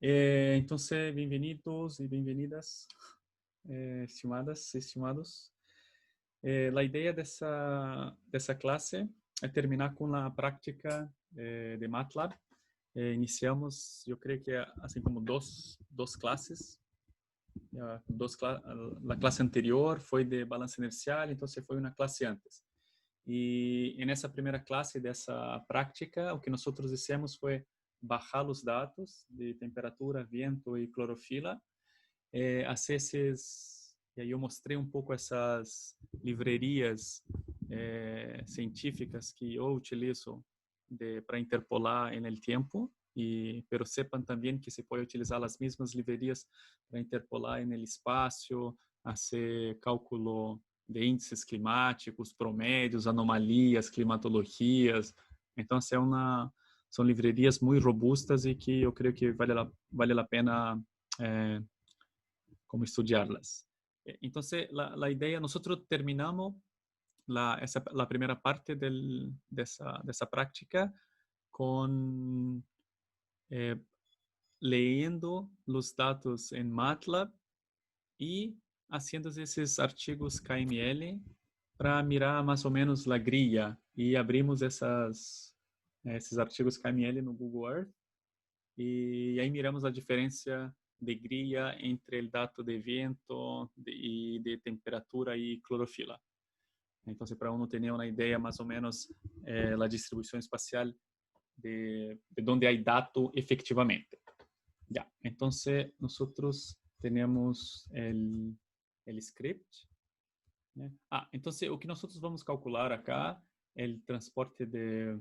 Entonces, bienvenidos y bienvenidas, estimadas y estimados. La idea dessa classe é terminar com a prática de MATLAB. Iniciamos, eu creio que assim como duas classes. A classe anterior foi de balança inercial, então foi uma classe antes. E nessa primeira classe dessa prática, o que nós fizemos foi baixar os dados de temperatura, vento e clorofila, e aí eu mostrei um pouco essas livrarias científicas que eu utilizo para interpolar no tempo, pero sepan também que se pode utilizar as mesmas livrarias para interpolar no espaço, fazer cálculo de índices climáticos, promédios, anomalias, climatologias. Então, são livrarias muito robustas e que eu creio que vale a pena como estudá-las. Então, a ideia, nós terminamos a primeira parte dessa prática com leyendo os dados em MATLAB e haciendo esses artigos KML para mirar mais ou menos a grilla. E abrimos esses artigos KML no Google Earth e aí miramos a diferença de grilla entre o dado de vento e de temperatura e clorofila. Então, para uno ter uma ideia mais ou menos a distribuição espacial de onde há dado efectivamente. Ya, então, nós temos o script. Né? Então, o que nós vamos calcular acá é o transporte de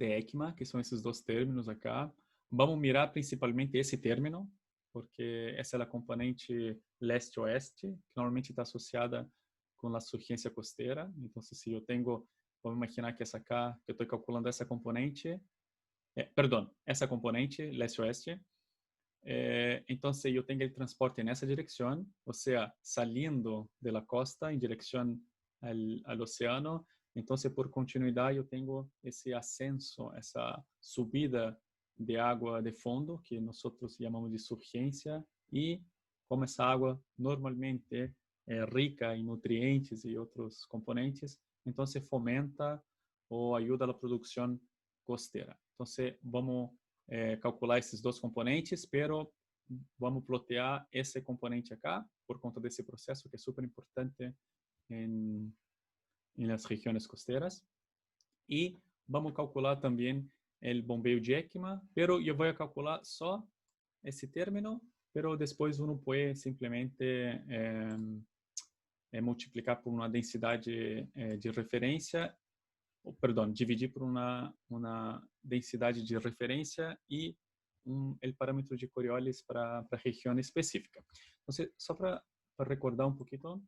ECMA, que são esses dois términos acá. Vamos mirar principalmente esse término, porque essa é a componente leste-oeste, que normalmente está associada com a surgência costeira. Então, se eu tenho, vamos imaginar que essa acá, que eu estou calculando essa componente, essa componente leste-oeste. Então, eu tenho o transporte nessa direção, ou seja, saindo da costa em direção ao oceano. Então, por continuidade, eu tenho esse ascenso, essa subida de água de fundo, que nós chamamos de surgência, e como essa água normalmente é rica em nutrientes e outros componentes, então se fomenta ou ajuda a produção costeira. Então, vamos calcular esses dois componentes, pero vamos plotear esse componente acá, por conta desse processo que é super importante em las regiões costeiras. E vamos calcular também o bombeio de ECMA, pero eu vou calcular só esse término, pero depois uno pode simplesmente multiplicar por uma densidade de referência, dividir por uma densidade de referência e o parâmetro de Coriolis para a região específica. Então, só para recordar um pouquinho,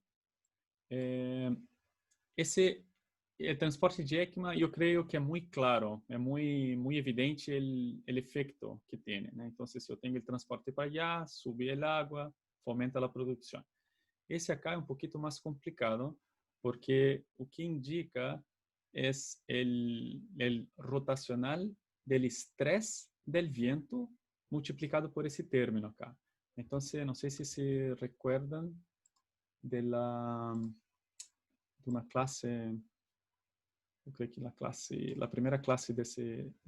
o transporte de ECMA, eu creio que é muito claro, é muito evidente o efeito que tem. Né? Então, se eu tenho o transporte para allá, sube a água, fomenta a produção. Esse acá é um pouquinho mais complicado, porque o que indica é o rotacional do estresse do vento multiplicado por esse término acá. Então, não sei se recuerdan de uma classe, eu creio que a primeira classe dessas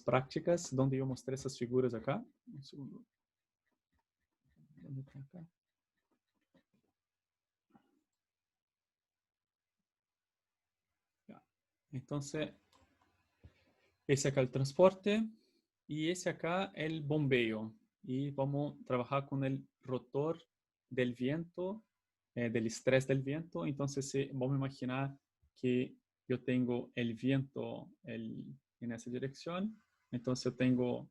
práticas, onde eu mostrei essas figuras acá. Um segundo. Então, esse acá é o transporte e esse acá é o bombeio. E vamos trabalhar com o rotor do vento, do estresse do vento. Então, vamos imaginar que eu tenho o vento nessa direção. Então, eu tenho o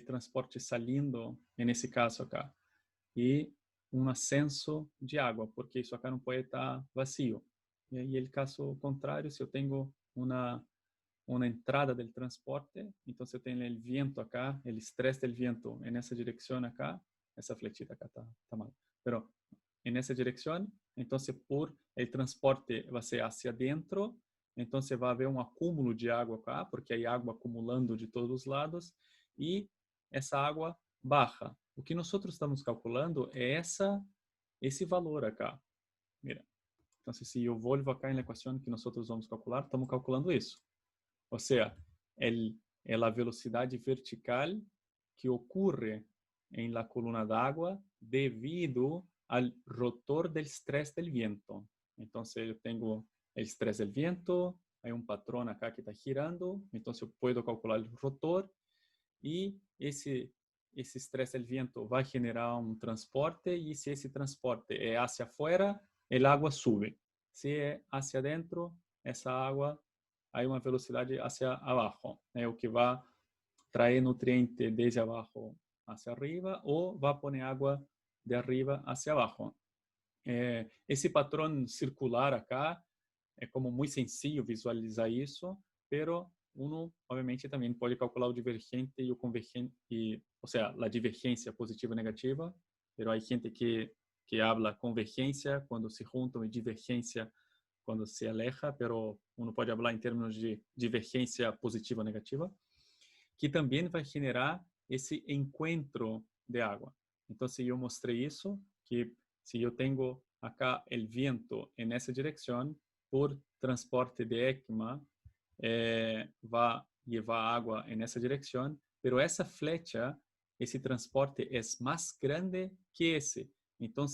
transporte saindo, nesse caso acá, e um ascenso de água, porque isso acá não pode estar vazio. E o caso contrário, se eu tenho uma entrada do transporte, então se eu tenho o vento acá, o estresse do vento nessa direção acá, essa flechita acá está mal, pero nessa direção, então por o transporte vai ser hacia dentro, então vai haver um acúmulo de água cá, porque hay água acumulando de todos os lados, e essa água baja. O que nós estamos calculando é esse valor acá. Mira. Então, se eu volvo acá na equação que nós vamos calcular, estamos calculando isso. Ou seja, é a velocidade vertical que ocorre em la coluna d'água devido al rotor del estrés del viento. Então, eu tenho o estrés del viento, há um patrão acá que está girando, então eu posso calcular o rotor e esse estrés del viento vai generar um transporte e se esse transporte é hacia afuera, a água sube. Se é hacia dentro, essa água há uma velocidade hacia abaixo, o que vai trazer nutriente desde abaixo hacia arriba ou vai pôr água de arriba hacia abaixo. Esse patrão circular acá é como muito sencillo visualizar isso, pero uno obviamente também pode calcular o divergente e o convergente, ou seja, a divergência positiva e negativa, pero há gente que habla convergência quando se juntam e divergência quando se aleja, pero uno pode falar em termos de divergência positiva ou negativa, que também vai generar esse encontro de água. Então, se eu mostrei isso, que se eu tenho acá o vento nessa direção, por transporte de ECMA, vai levar água nessa direção, pero essa flecha, esse transporte é mais grande que esse. Então,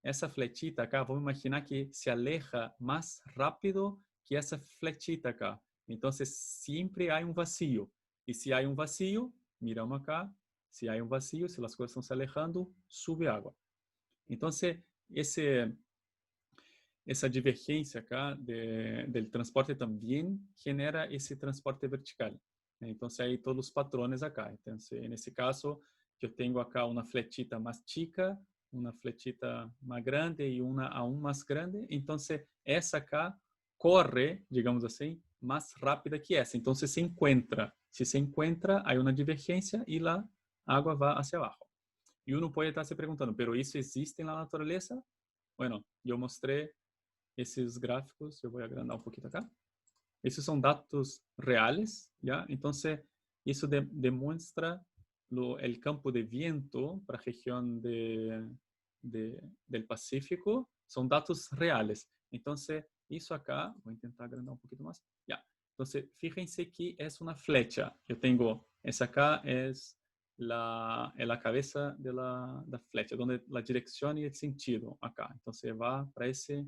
essa flechita acá, vamos imaginar que se aleja mais rápido que essa flechita acá. Então, sempre há um vazio. E se há um vazio, miramos acá, se há um vazio, se as coisas estão se alejando, sube água. Então, essa divergência acá do transporte também genera esse transporte vertical. Então, aí todos os patrões acá. Então, nesse caso, eu tenho acá uma flechita mais chica, uma flechita mais grande e uma aún mais grande. Então, essa acá corre, digamos assim, mais rápida que essa. Então, se encontra. Se se encontra, há uma divergência e a água vai hacia abaixo. E uno pode estar se perguntando, pero isso existe na natureza? Bueno, eu mostrei esses gráficos, eu vou agrandar um pouquinho acá. Esses são dados reais, já? Então, isso demonstra o campo de viento para a região do Pacífico, são dados reais. Então, isso acá, vou tentar agrandar um pouquinho mais. Já. Então, fíjense que é uma flecha. Eu tenho, essa acá é a cabeça da flecha, onde a direção e o sentido acá. Então, você vai para esse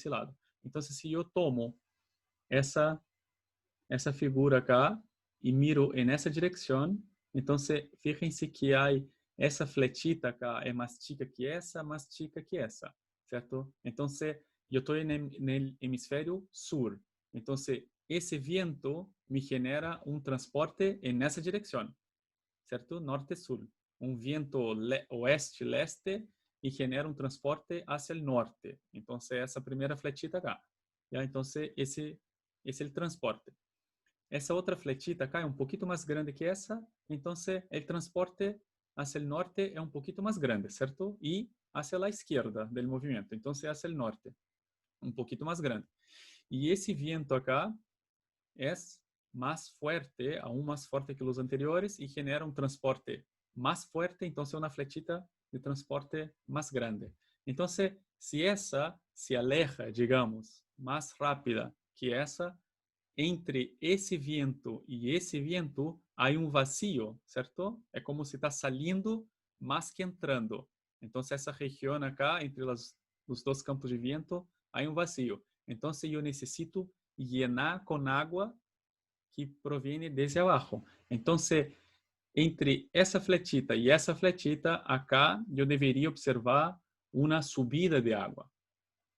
lado. Então, se eu tomo essa figura acá e miro nessa direção, então, fíjense que há essa flechita acá é mais chica que essa, mais chica que essa, certo? Então, eu estou no hemisfério sul. Então, esse vento me genera um transporte nessa direção, certo? Norte-sul. Um vento oeste-leste e genera um transporte hacia o norte. Então, essa primeira flechita acá. Já? Então, esse é o transporte. Essa outra flechita acá é um pouquinho mais grande que essa. Então, o transporte hacia o norte é um pouquinho mais grande, certo? E hacia a esquerda do movimento. Então, hacia o norte. Um pouquinho mais grande. E esse vento acá é mais forte, aún mais forte que os anteriores, e genera um transporte mais forte, então é uma flechita de transporte mais grande. Então, se essa se aleja, digamos, mais rápida que essa, entre esse vento e esse vento, há um vazio, certo? É como se está saindo mais que entrando. Então, essa região acá, entre os dois campos de vento, há um vazio. Então, eu necessito llenar com água que provém desde abaixo. Então, entre essa flechita e essa flechita, acá eu deveria observar uma subida de água.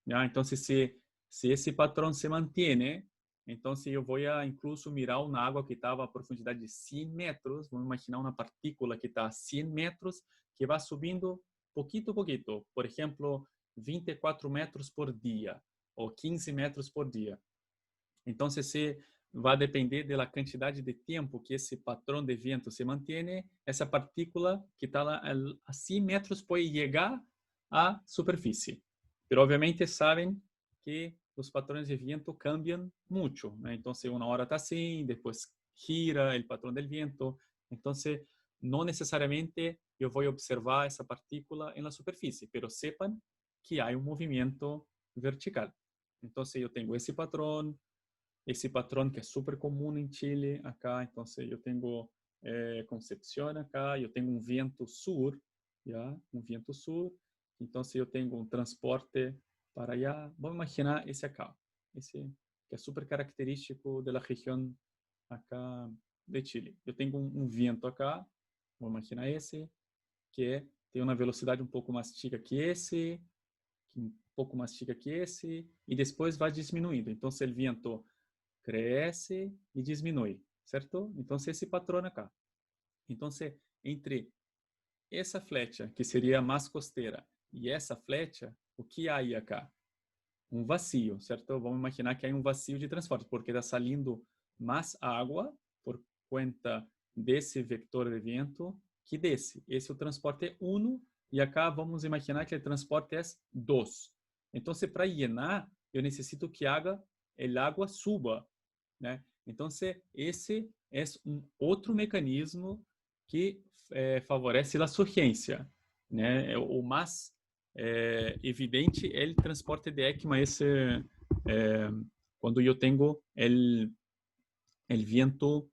¿Ya? Então, se esse patrão se mantém, então eu vou incluso mirar uma água que estava a profundidade de 100 metros, vamos imaginar uma partícula que está a 100 metros, que vai subindo pouquinho a pouquinho, por exemplo, 24 metros por dia, ou 15 metros por dia. Então, se vai depender da quantidade de tempo que esse patrão de vento se mantém, essa partícula que está a 100 metros pode chegar à superfície. Mas, obviamente, sabem que os patrões de viento cambiam muito, né? Então, uma hora está assim, depois gira o patrão do vento. Então, não necessariamente eu vou observar essa partícula na superfície, mas sepan que há movimento vertical. Então, eu tenho esse patrão que é super comum em Chile, acá. Então, eu tenho Concepción acá, eu tenho vento sur, já, vento sur. Então, eu tenho transporte para allá. Vamos imaginar esse acá, esse que é super característico da região acá de Chile. Eu tenho vento acá, vamos imaginar esse, que tem uma velocidade um pouco mais chica que esse, um pouco mais chica que esse, e depois vai diminuindo. Então, o vento cresce e diminui, certo? Então, esse patrão acá. Então, entre essa flecha, que seria mais costeira, e essa flecha, o que há aí acá? Vazio, certo? Vamos imaginar que há vazio de transporte, porque está saindo mais água por conta desse vector de vento que desse. Esse é o transporte 1, e acá vamos imaginar que o transporte é 2. Então, para llenar, eu necessito que a água suba, né? Então, esse é outro mecanismo que favorece a surgência, né? O mais evidente é o transporte de ECMA, quando eu tenho o viento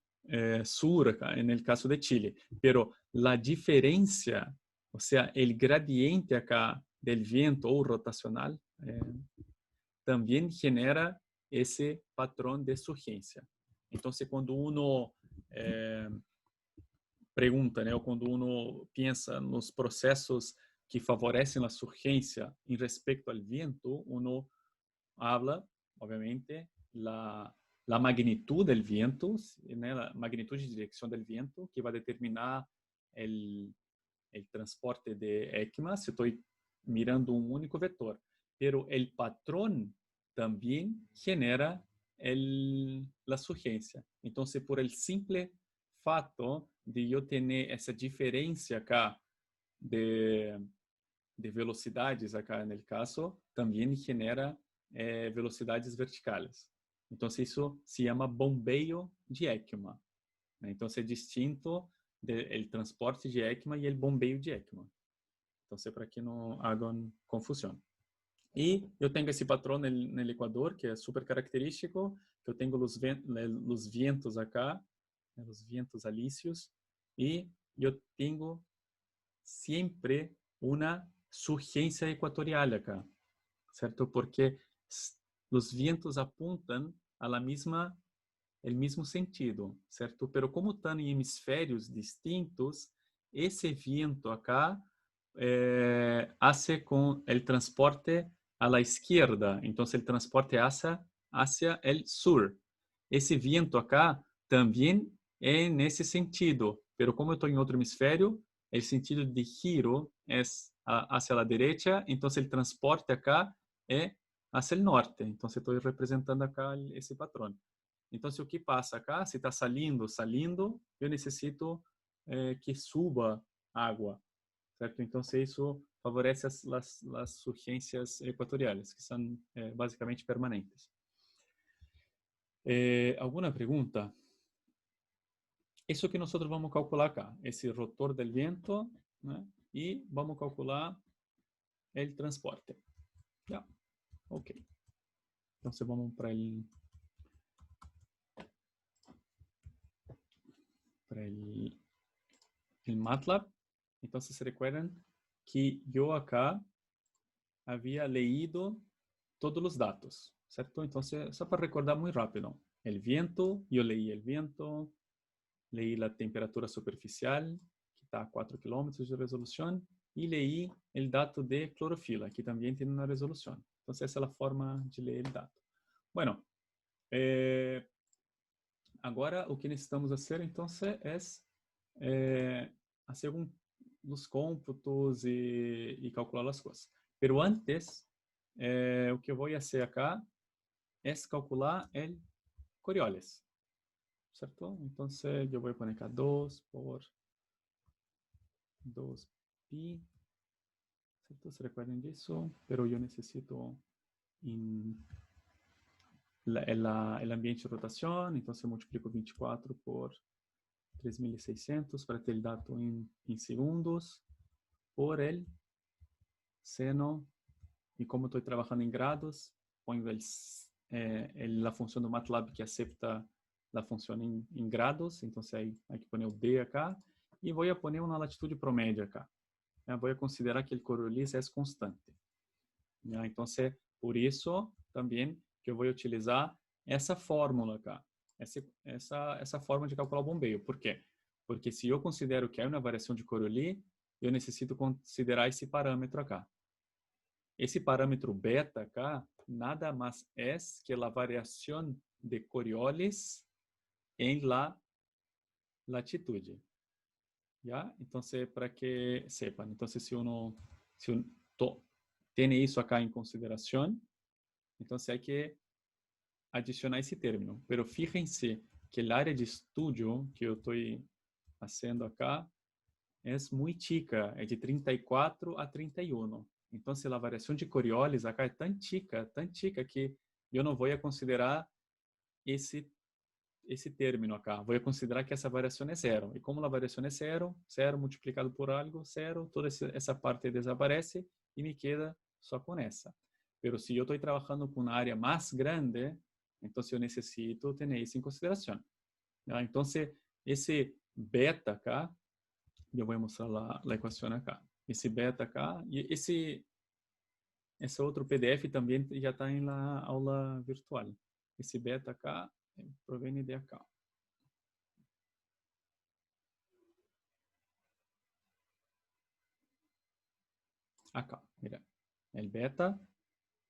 sur, acá, no caso de Chile. Pero a diferença, ou seja, o gradiente acá del viento ou rotacional, também genera esse patrão de surgência. Então, quando uno pergunta, né, ou quando uno pensa nos processos que favorecem a surgência em respeito ao vento, uno habla, obviamente, la magnitud del viento, né, a magnitude de direção del viento, que vai determinar el transporte de ECMA, se estou mirando um único vetor. Pero el patrón también genera la surgência. Então, por el simple fato de eu ter essa diferença acá de velocidades acá no caso, também genera velocidades verticais. Então, isso se chama bombeio de ECMA. Então, é distinto do transporte de ECMA e o bombeio de ECMA. Então, para que não hagam confusão. E eu tenho esse patrão no Equador, que é super característico, que eu tenho os ventos acá, os ventos alícios, e eu tenho sempre uma surgência equatorial acá, certo? Porque os ventos apontam a la misma el mismo sentido, certo? Pero como estão em hemisférios distintos, esse viento acá hace com el transporte a la izquierda, então el transporte hacia el sur. Esse viento acá também é nesse sentido, pero como eu estou em outro hemisfério, o sentido de giro é hacia a direita, então o transporte acá é hacia o norte. Então estou representando acá esse patrão. Então, se o que passa acá, se está salindo, eu necessito que suba água, certo? Então, se isso favorece as surgências equatoriais, que são basicamente permanentes. Alguma pergunta? Isso que nós vamos calcular acá, esse rotor del viento, né? E vamos calcular o transporte. Já, ok. Então, vamos para el MATLAB. Então, se recuerdan que eu acá havia leído todos os dados, certo? Então, só para recordar muito rápido. O viento, eu leí o viento, leí a temperatura superficial, que está a 4 km de resolução, e leí o dado de clorofila, que também tem uma resolução. Então, essa é a forma de ler o dado. Bueno, agora o que necessitamos fazer, então, é fazer os cômputos e calcular as coisas. Pero antes, o que eu vou fazer acá é calcular o Coriolis, certo? Então, eu vou pôr acá 2 por 2pi, certo? Se recuerden disso, pero eu necessito el ambiente de rotación. Entonces multiplico 24 por 3.600 para ter el dato en segundos por el seno. E como estou trabalhando em grados, ponho a função do MATLAB que acepta a função em grados. Então, aí que pôr o D acá. E vou pôr uma latitude promédia acá. Vou considerar que o Coriolis é constante. Então, por isso também que eu vou utilizar essa fórmula acá. Essa forma de calcular o bombeio. Por quê? Porque se eu considero que é uma variação de Coriolis, eu necessito considerar esse parâmetro acá. Esse parâmetro beta acá nada mais é que a variação de Coriolis em la latitude. ¿Ya? Então, para que sepan. Então, se uno tem isso acá em consideração, então hay que adicionar esse término. Pero fíjense que a área de estudo que eu estou fazendo acá é muito chica, é de 34 a 31. Então, a variação de Coriolis acá é tão chica que eu não vou considerar esse término acá. Vou considerar que essa variação é zero. E como a variação é zero, zero multiplicado por algo, zero, toda essa parte desaparece e me queda só com essa. Pero se eu estou trabalhando com uma área mais grande, então eu necessito ter isso em consideração. Então, esse beta acá, eu vou mostrar a equação acá. Esse beta acá, e esse outro PDF também já está em la aula virtual. Esse beta acá provém de acá. Acá, mira. El beta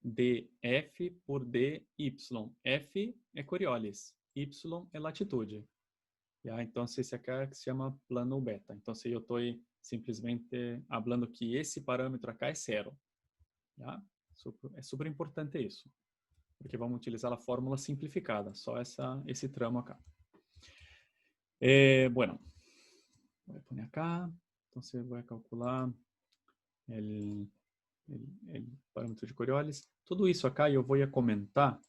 df por dy. F é Coriolis, y é latitude. Então, esse acá se chama plano beta. Então, se eu estou simplesmente falando que esse parâmetro acá é zero. É super importante isso, porque vamos utilizar a fórmula simplificada, só esse tramo acá. Bueno, vou pôr acá. Então, você vai calcular o parâmetro de Coriolis. Tudo isso acá eu vou comentar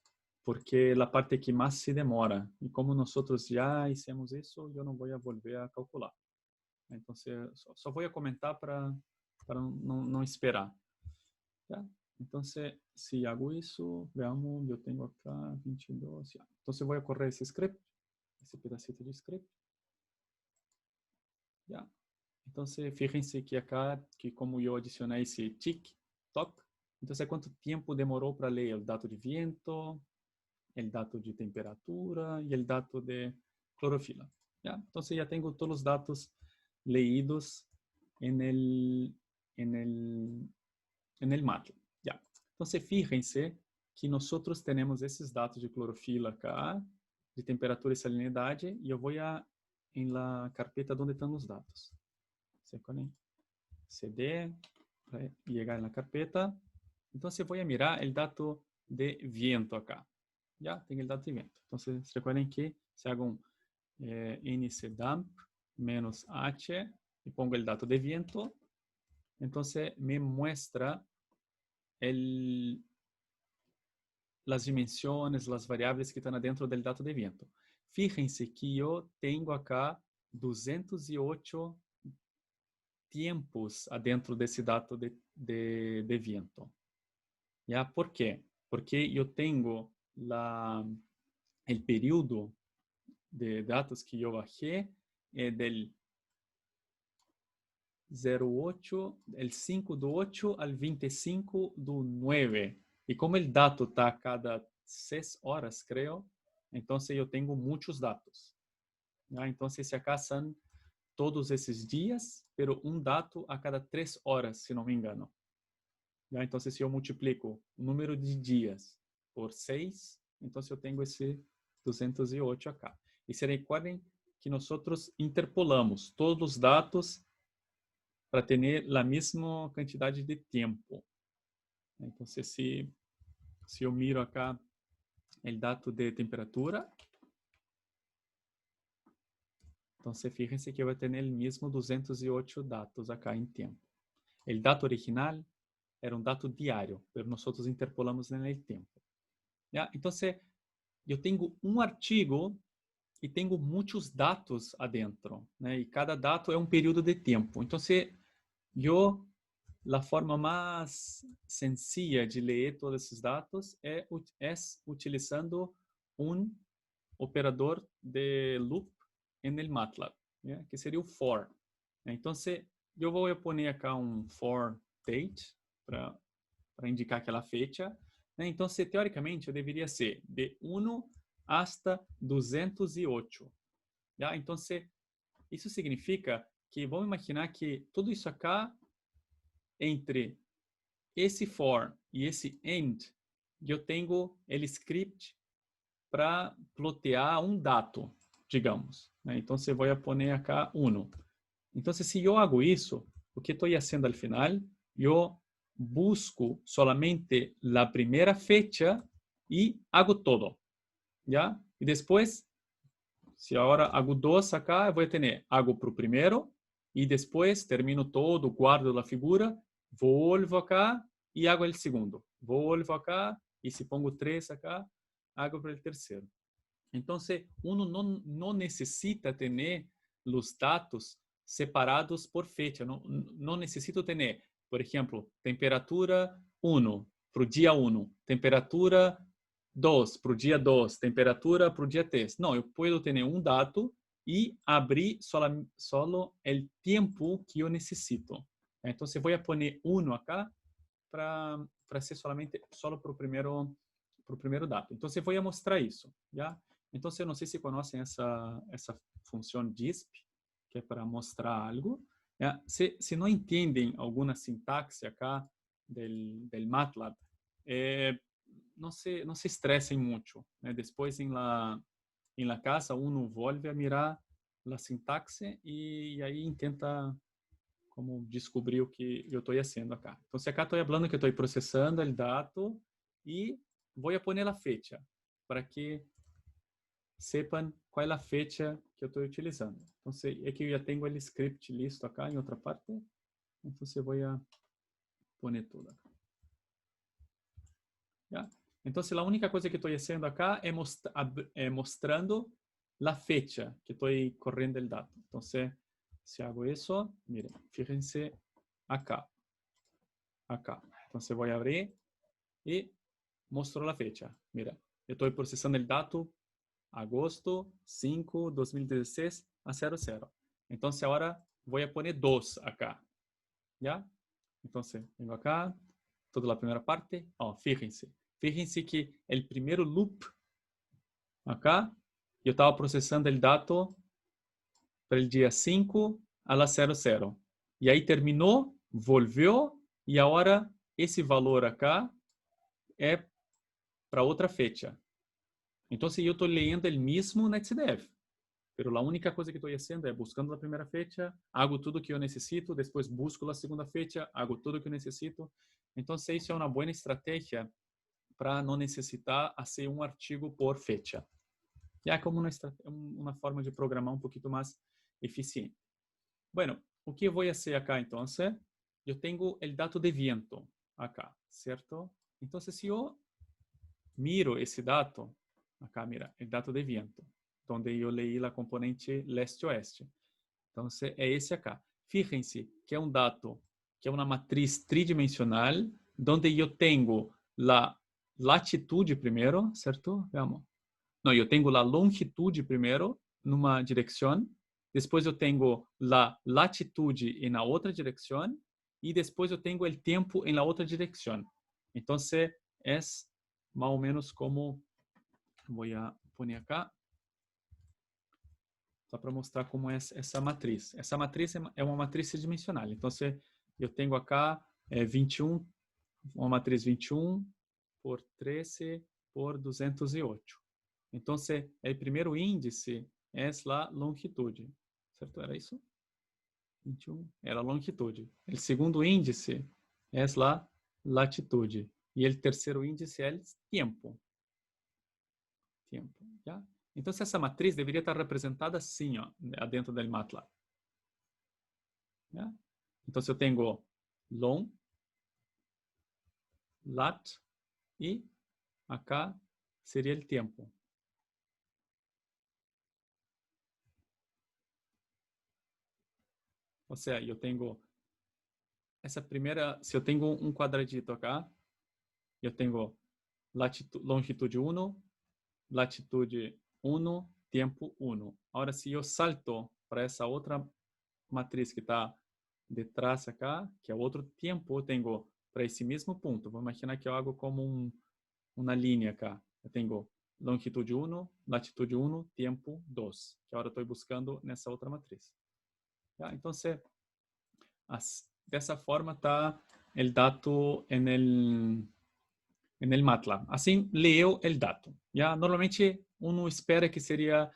porque é a parte que mais se demora. E como nós já fizemos isso, eu não vou volver a calcular. Então, só vou comentar para não esperar. Então, se hago isso, veamos, eu tenho acá 22. Então, eu vou correr esse script, esse pedacito de script. Então, fíjense que acá, que como eu adicionei esse tick, toc, então, quanto tempo demorou para ler o dado de viento, o dado de temperatura e o dado de clorofila. Então, já tenho todos os dados leídos en el MATLAB. Então, fíjense que nós temos esses dados de clorofila acá, de temperatura e salinidade, e eu vou em la carpeta onde estão os dados. CD, para chegar na carpeta. Então, vou mirar o dado de viento acá. Tem o dado de viento. Então, recuerden que se hago ncdamp menos h e pongo o dado de viento, então me muestra las dimensões, las variáveis que estão dentro do dado de viento. Fíjense que eu tenho acá 208 tempos adentro desse dado de viento. Por quê? Porque eu tenho o período de dados que eu bajei del 08, el 5 do 8 al 25 do 9. E como o dado está a cada 6 horas, creio, então eu tenho muitos dados. Então, se acá são todos esses dias, pero um dado a cada 3 horas, se não me engano. Então, se eu multiplico o número de dias por 6, então eu tenho esse 208 acá. E se recuerden que nós interpolamos todos os dados para ter a mesma quantidade de tempo. Então, se eu miro acá o dado de temperatura, então, fíjense que vai ter o mesmo 208 dados acá em tempo. O dado original era um dado diário, mas nós interpolamos no tempo. Então, eu tenho um artigo e tenho muitos dados adentro, né? E cada dado é um período de tempo. Então, eu, a forma mais sencilla de ler todos esses dados é utilizando um operador de loop en el MATLAB, né? Que seria o for. Então, eu vou pôr aqui um for date para indicar aquela fecha, né? Então, teoricamente, eu deveria ser de 1 hasta 208. Já? Então, isso significa que, vamos imaginar que tudo isso acá, entre esse for e esse end, eu tenho o script para plotear um dado, digamos, né? Então, você vai pôr acá 1. Então, se eu hago isso, o que estou fazendo ao final, eu busco solamente a primeira fecha e hago todo, ¿ya? E depois, se agora hago 2 acá, eu vou ter, hago para o primeiro e depois termino todo, guardo a figura, volvo acá e hago o segundo. Volvo acá e se pongo 3 acá, hago para o terceiro. Então, uno não necessita ter os dados separados por fecha. Não necessito ter, por exemplo, temperatura 1 para o dia 1, temperatura 2 para o dia 2, temperatura para o dia 3. Não, eu posso ter um dado e abrir solo o tempo que eu necessito. Então, vou pôr 1 acá para ser solo para o primeiro dado. Então, vou mostrar isso, já? Então, eu não sei se conhecem essa função disp, que é para mostrar algo. Se não entendem alguma sintaxe acá del MATLAB, não se estressem muito, né? Depois, em la casa, uno volve a mirar a sintaxe e aí tenta como descobrir o que eu estou fazendo acá. Então, acá estou falando que estou processando o dado e vou pôr a fecha para que sepam qual é a fecha que eu estou utilizando. Então, é que eu já tenho o script listo acá em outra parte. Então, vou pôr tudo acá. Já? Então, a única coisa que estou fazendo acá é mostrando a fecha que estou correndo o dado. Então, se hago isso, miren, fíjense acá. Acá. Então, vou abrir e mostro a fecha. Mira, eu estou processando o dado agosto 5, 2016 a 00. Então, agora vou pôr 2 acá. ¿Ya? Então, venho acá, toda a primeira parte. Fíjense. Fíjense que o primeiro loop acá, eu estava processando o dado para o dia 5 a 00. E aí terminou, volveu, e agora esse valor acá é para outra fecha. Então, eu estou lendo o mesmo NetDev. Pero a única coisa que estou fazendo é buscando a primeira fecha, hago tudo que eu necessito, depois busco a segunda fecha, hago tudo que eu necessito. Então, isso é uma boa estratégia para não necessitar fazer um artigo por fecha. E é como uma forma de programar um pouquinho mais eficiente. Bueno, o que eu vou fazer acá, então? Eu tenho o dado de viento acá, certo? Então, se eu miro esse dado, acá, mira, o dado de viento, onde eu leí a componente leste-oeste. Então, é esse acá. Fíjense que é um dado, que é uma matriz tridimensional, onde eu tenho a latitude primeiro, certo? Vamos. Não, eu tenho a longitude primeiro, numa direção, depois eu tenho a latitude na outra direção, e depois eu tenho o tempo na outra direção. Então, é mais ou menos como, vou pôr acá, só para mostrar como é essa matriz. Essa matriz é uma matriz tridimensional. Então, eu tenho acá 21, uma matriz 21 por 13 por 208. Então, o primeiro índice é a longitude. Certo? Era isso? 21 era a longitude. O segundo índice é a latitude. E o terceiro índice é o tempo. Tempo, já? Então, essa matriz deveria estar representada assim, dentro do MATLAB. Já? Então, eu tenho long, lat, e acá seria o tempo. Ou seja, eu tenho essa primeira, se eu tenho um quadradito acá, eu tenho longitude 1, latitude 1, tempo 1. Agora, se eu salto para essa outra matriz que está detrás acá, que é outro tempo, eu tenho para esse mesmo ponto. Vou imaginar que eu hago como uma linha acá. Eu tenho longitude 1, latitude 1, tempo 2, que agora estou buscando nessa outra matriz. Tá? Então, dessa forma está o dado en el MATLAB. Assim, leu o dado. Já? Normalmente, uno espera que seria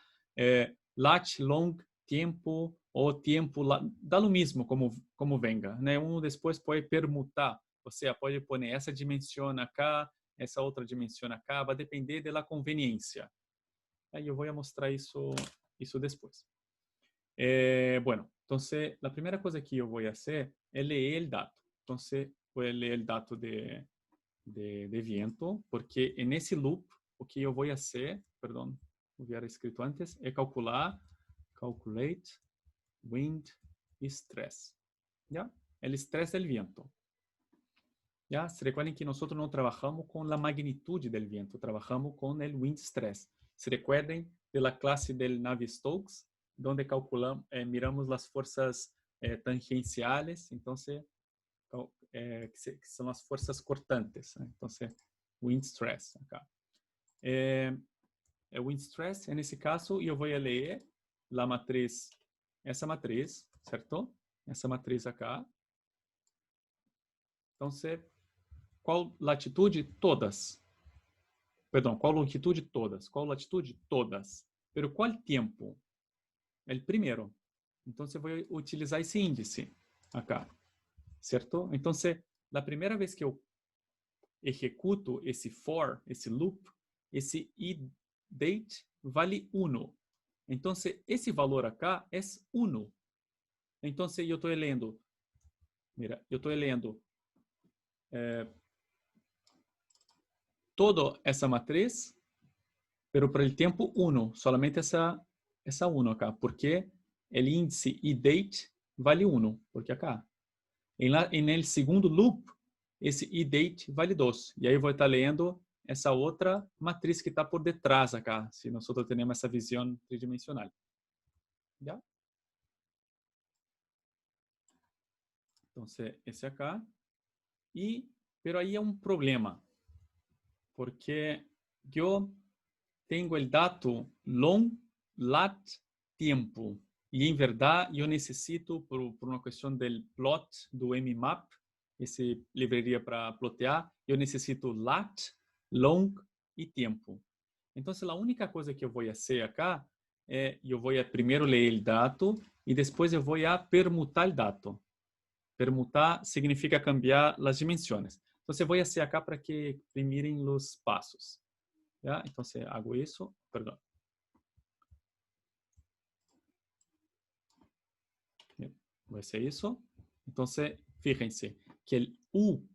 lat, long, tempo ou tempo, dá o mesmo como venga. Né? Uno depois pode permutar, ou seja, pode pôr essa dimensão acá, essa outra dimensão acá, vai depender da conveniência. Aí eu vou mostrar isso depois. Bueno, entonces la primera cosa que yo voy a hacer es leer el dato. Entonces voy a leer el dato de viento, porque en ese loop, o que yo voy a hacer, perdón, hubiera escrito antes, es calculate wind stress. ¿Ya? El estrés del viento. ¿Ya? Se recuerden que nosotros no trabajamos con la magnitud del viento, trabajamos con el wind stress. Se recuerden de la clase del Navier-Stokes, donde calculamos, miramos las fuerzas tangenciales, entonces, que son las fuerzas cortantes. Entonces, wind stress acá. Wind stress, en ese caso, yo voy a leer la matriz, esa matriz, ¿cierto? Essa matriz acá. Entonces, qual latitude? Todas. Perdão, qual longitude? Todas. Qual latitude? Todas. Pero qual tempo? El primeiro. Então, eu vou utilizar esse índice acá, certo? Então, a primeira vez que eu executo esse for, esse loop, esse idDate vale 1. Então, esse valor acá é 1. Então, eu estou lendo, mira, eu estou lendo toda essa matriz, pero para o tempo 1, solamente essa 1 acá, porque o índice idDate vale 1, porque acá. Em el segundo loop, esse idDate vale 2. E aí eu vou estar lendo essa outra matriz que está por detrás acá, se nós temos essa visão tridimensional. Já? Então, esse acá. Pero aí é um problema, porque eu tenho o dado long, lat, tempo. E, em verdade, eu necessito, por uma questão do plot, do mmap, essa livraria para plotear, eu necessito lat, long e tempo. Então, a única coisa que eu vou fazer acá é, eu vou primeiro ler o dado e depois eu vou permutar o dado. Permutar significa cambiar as dimensões. Então, eu vou fazer acá para que primirem os passos. ¿Ya? Entonces hago eso, perdón. Bien, voy a hacer eso. Entonces, fíjense que el U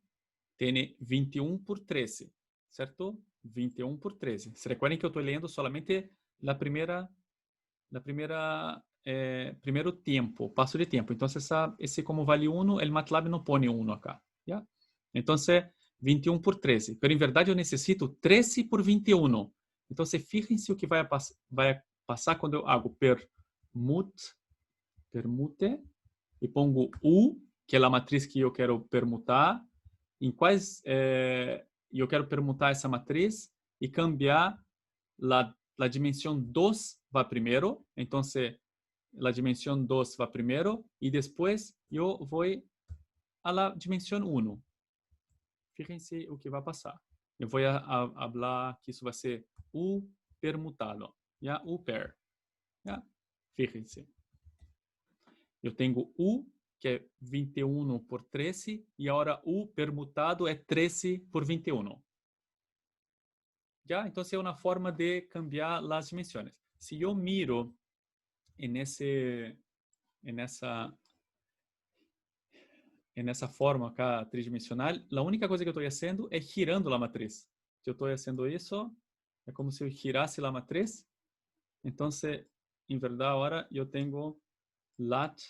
tiene 21 por 13, ¿cierto? 21 por 13. Se recuerden que yo estoy leyendo solamente primeiro tiempo, paso de tiempo. Entonces, ese como vale 1, el MATLAB no pone 1 acá, ¿ya? Entonces, 21 por 13. Pero en verdad yo necesito 13 por 21. Então, fíjense o que vai passar quando eu hago permute, e pongo U, que é a matriz que eu quero permutar, em quais eu quero permutar essa matriz e cambiar a dimensão 2 vai primeiro. Então, a dimensão 2 vai primeiro e depois eu vou à dimensão 1. Fíjense o que vai passar. Eu vou falar que isso vai ser U permutado, ya, U per. Ya. Fíjense. Eu tenho U, que é 21 por 13, e agora U permutado é 13 por 21. Ya, então é uma forma de cambiar as dimensões. Se eu miro nessa forma acá tridimensional, a única coisa que eu estou fazendo é girando a matriz. Se eu estou fazendo isso, é como se eu girasse a matriz. Então, em verdade, agora eu tenho lat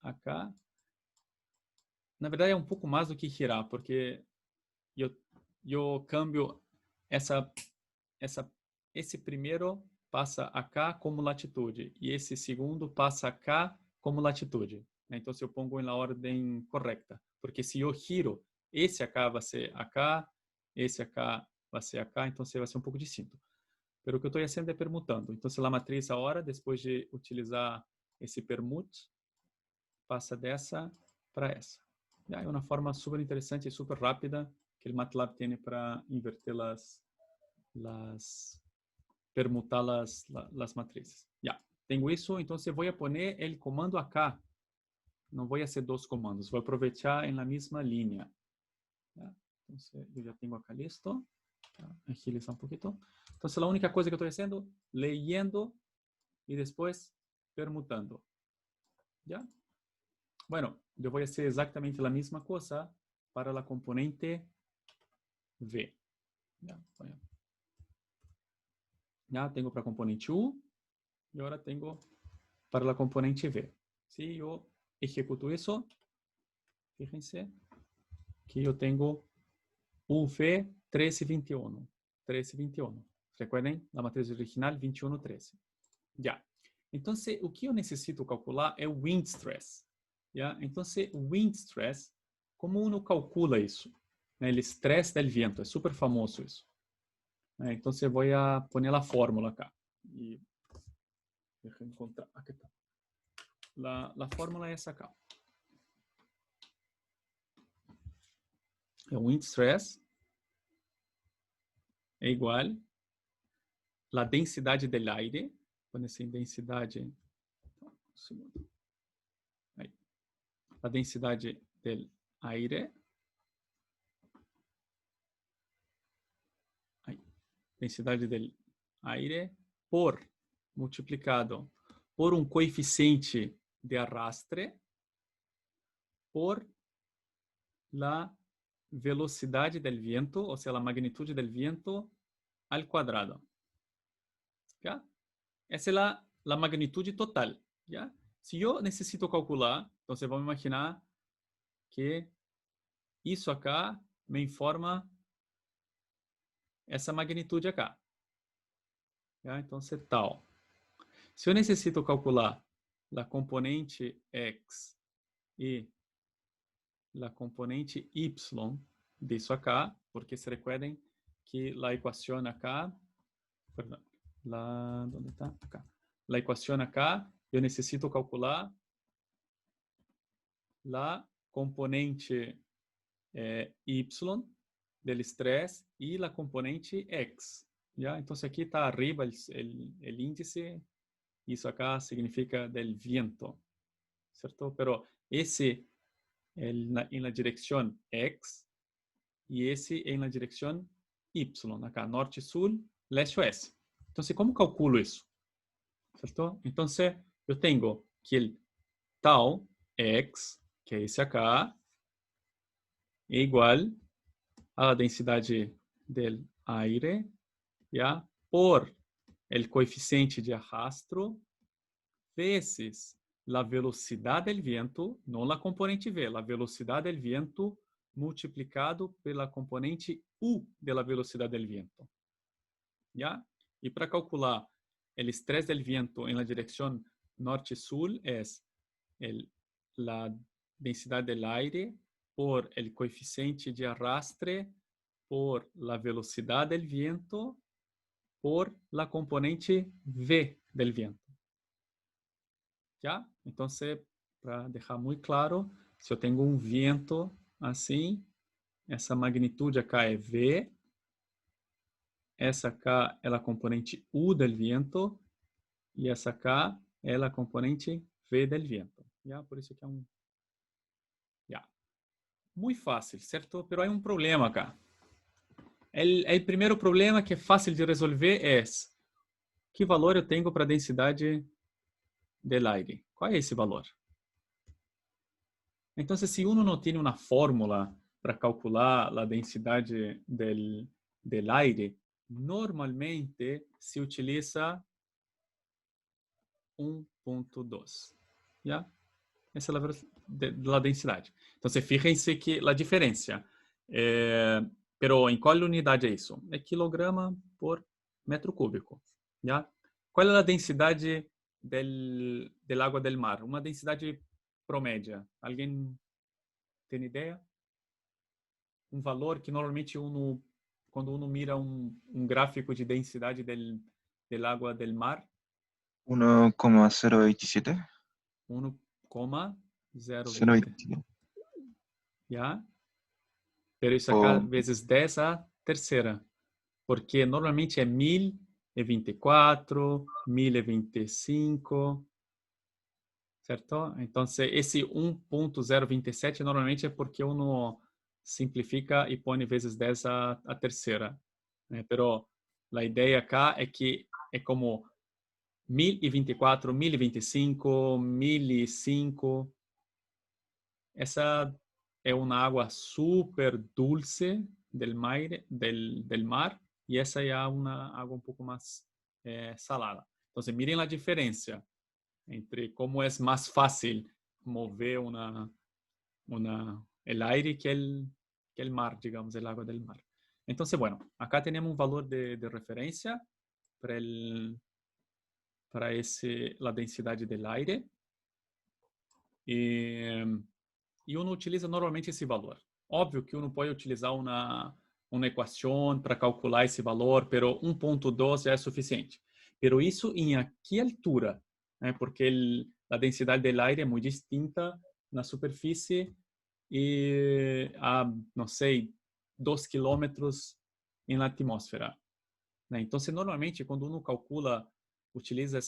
acá. Na verdade, é um pouco mais do que girar, porque eu cambio esse primeiro passa acá como latitude e esse segundo passa acá como latitude. Então, se eu pongo na ordem correta, porque se eu giro, esse acá vai ser acá, esse acá vai ser acá, então vai ser um pouco distinto. Pero o que eu estou fazendo é permutando. Então, se a matriz agora, depois de utilizar esse permute, passa dessa para essa. É uma forma super interessante e super rápida que o MATLAB tem para inverter permutar las matrizes. Ya, tengo isso, então vou poner o comando acá. Não vou fazer dois comandos, vou aproveitar em la misma linha. Então, eu já tenho acá listo. Agilizar um pouquinho. Então, a única coisa que eu estou fazendo, leyendo e depois permutando. ¿Ya? Bueno, eu vou fazer exatamente a mesma coisa para a componente V. Já tenho para a componente U e agora tenho para a componente V. Se eu executo isso, fíjense que eu tenho UV 1321. 1321. Recuerden, a matriz original 2113. Já. Então, o que eu necessito calcular é o wind stress. Já? Então, o wind stress, como uno calcula isso? O estresse do vento, é super famoso isso. Então, vou pôr a fórmula acá. E deixa eu encontrar. Aqui está. A fórmula é essa acá. O wind stress é igual a densidade do aire. Quando essa densidade... Aí. A densidade do aire. Aí. Densidade do aire por multiplicado por um coeficiente de arrastre por la velocidade del viento, ou seja, a magnitude del viento al quadrado. ¿Ya? Essa é a magnitude total. ¿Ya? Se eu necessito calcular, então vamos imaginar que isso acá me informa essa magnitude acá. ¿Ya? Então, tal. Se eu necessito calcular a componente x e a componente y disso acá, porque se recuerden que a equação acá, perdão, onde está? Acá. A equação acá, eu necessito calcular a componente y del estresse e a componente x. ¿Ya? Então, aqui está arriba o índice, isso acá significa del viento, certo? Pero esse em la direção x e esse em la direção y, acá, norte, sul, leste, oeste. Então, como calculo isso? Certo? Então, eu tenho que o tau x, que é esse acá, é igual à densidade do aire, já, por o coeficiente de arrastro vezes a velocidade do vento, não a componente V, a velocidade do vento multiplicado pela componente U da velocidade do vento. ¿Ya? E para calcular o estresse do vento em la direção norte-sul é a densidade do aire por el coeficiente de arrastre por la velocidade del viento por la componente V del viento. ¿Ya? Então, para deixar muito claro, se eu tenho um vento assim, essa magnitude acá é V, essa acá é a componente U del viento e essa acá é a componente V del viento. ¿Ya? Por isso que é Ya. Muito fácil, certo? Pero há um problema acá. O primeiro problema que é fácil de resolver é que valor eu tenho para a densidade del aire. Qual é esse valor? Então, se uno não tem uma fórmula para calcular a densidade del aire, normalmente se utiliza 1.2. ¿Ya? essa é a densidade. Então, fíjense que a diferença. Pero em qual unidade é isso? É quilograma por metro cúbico. Já? Qual é a densidade del água del mar? Uma densidade promédia. Alguém tem ideia? Um valor que normalmente quando uno mira um gráfico de densidade del água del mar, 1,027. 1,020. 0,27. Já? Pero isso acá O vezes 10 a terceira. Porque normalmente é 1024, 1025, certo? Então, esse 1.027 normalmente é porque uno simplifica e põe vezes 10 a terceira. Né? Pero a ideia acá é que é como 1024, 1025, 1005. Essa é uma água super dulce del mar e essa é uma água um pouco mais salada. Então, miren a diferença entre como é mais fácil mover el aire que el mar, digamos, el agua del mar. Entonces, bueno, acá tenemos un valor de referencia para la densidade del aire. E uno utiliza normalmente esse valor. Óbvio que uno pode utilizar uma equação para calcular esse valor, pero 1.2 já é suficiente. Pero isso em que altura? Né? Porque a densidade del aire é muito distinta na superfície e a, não sei, 2 quilômetros na atmosfera. Né? Então, normalmente, quando uno calcula, utiliza o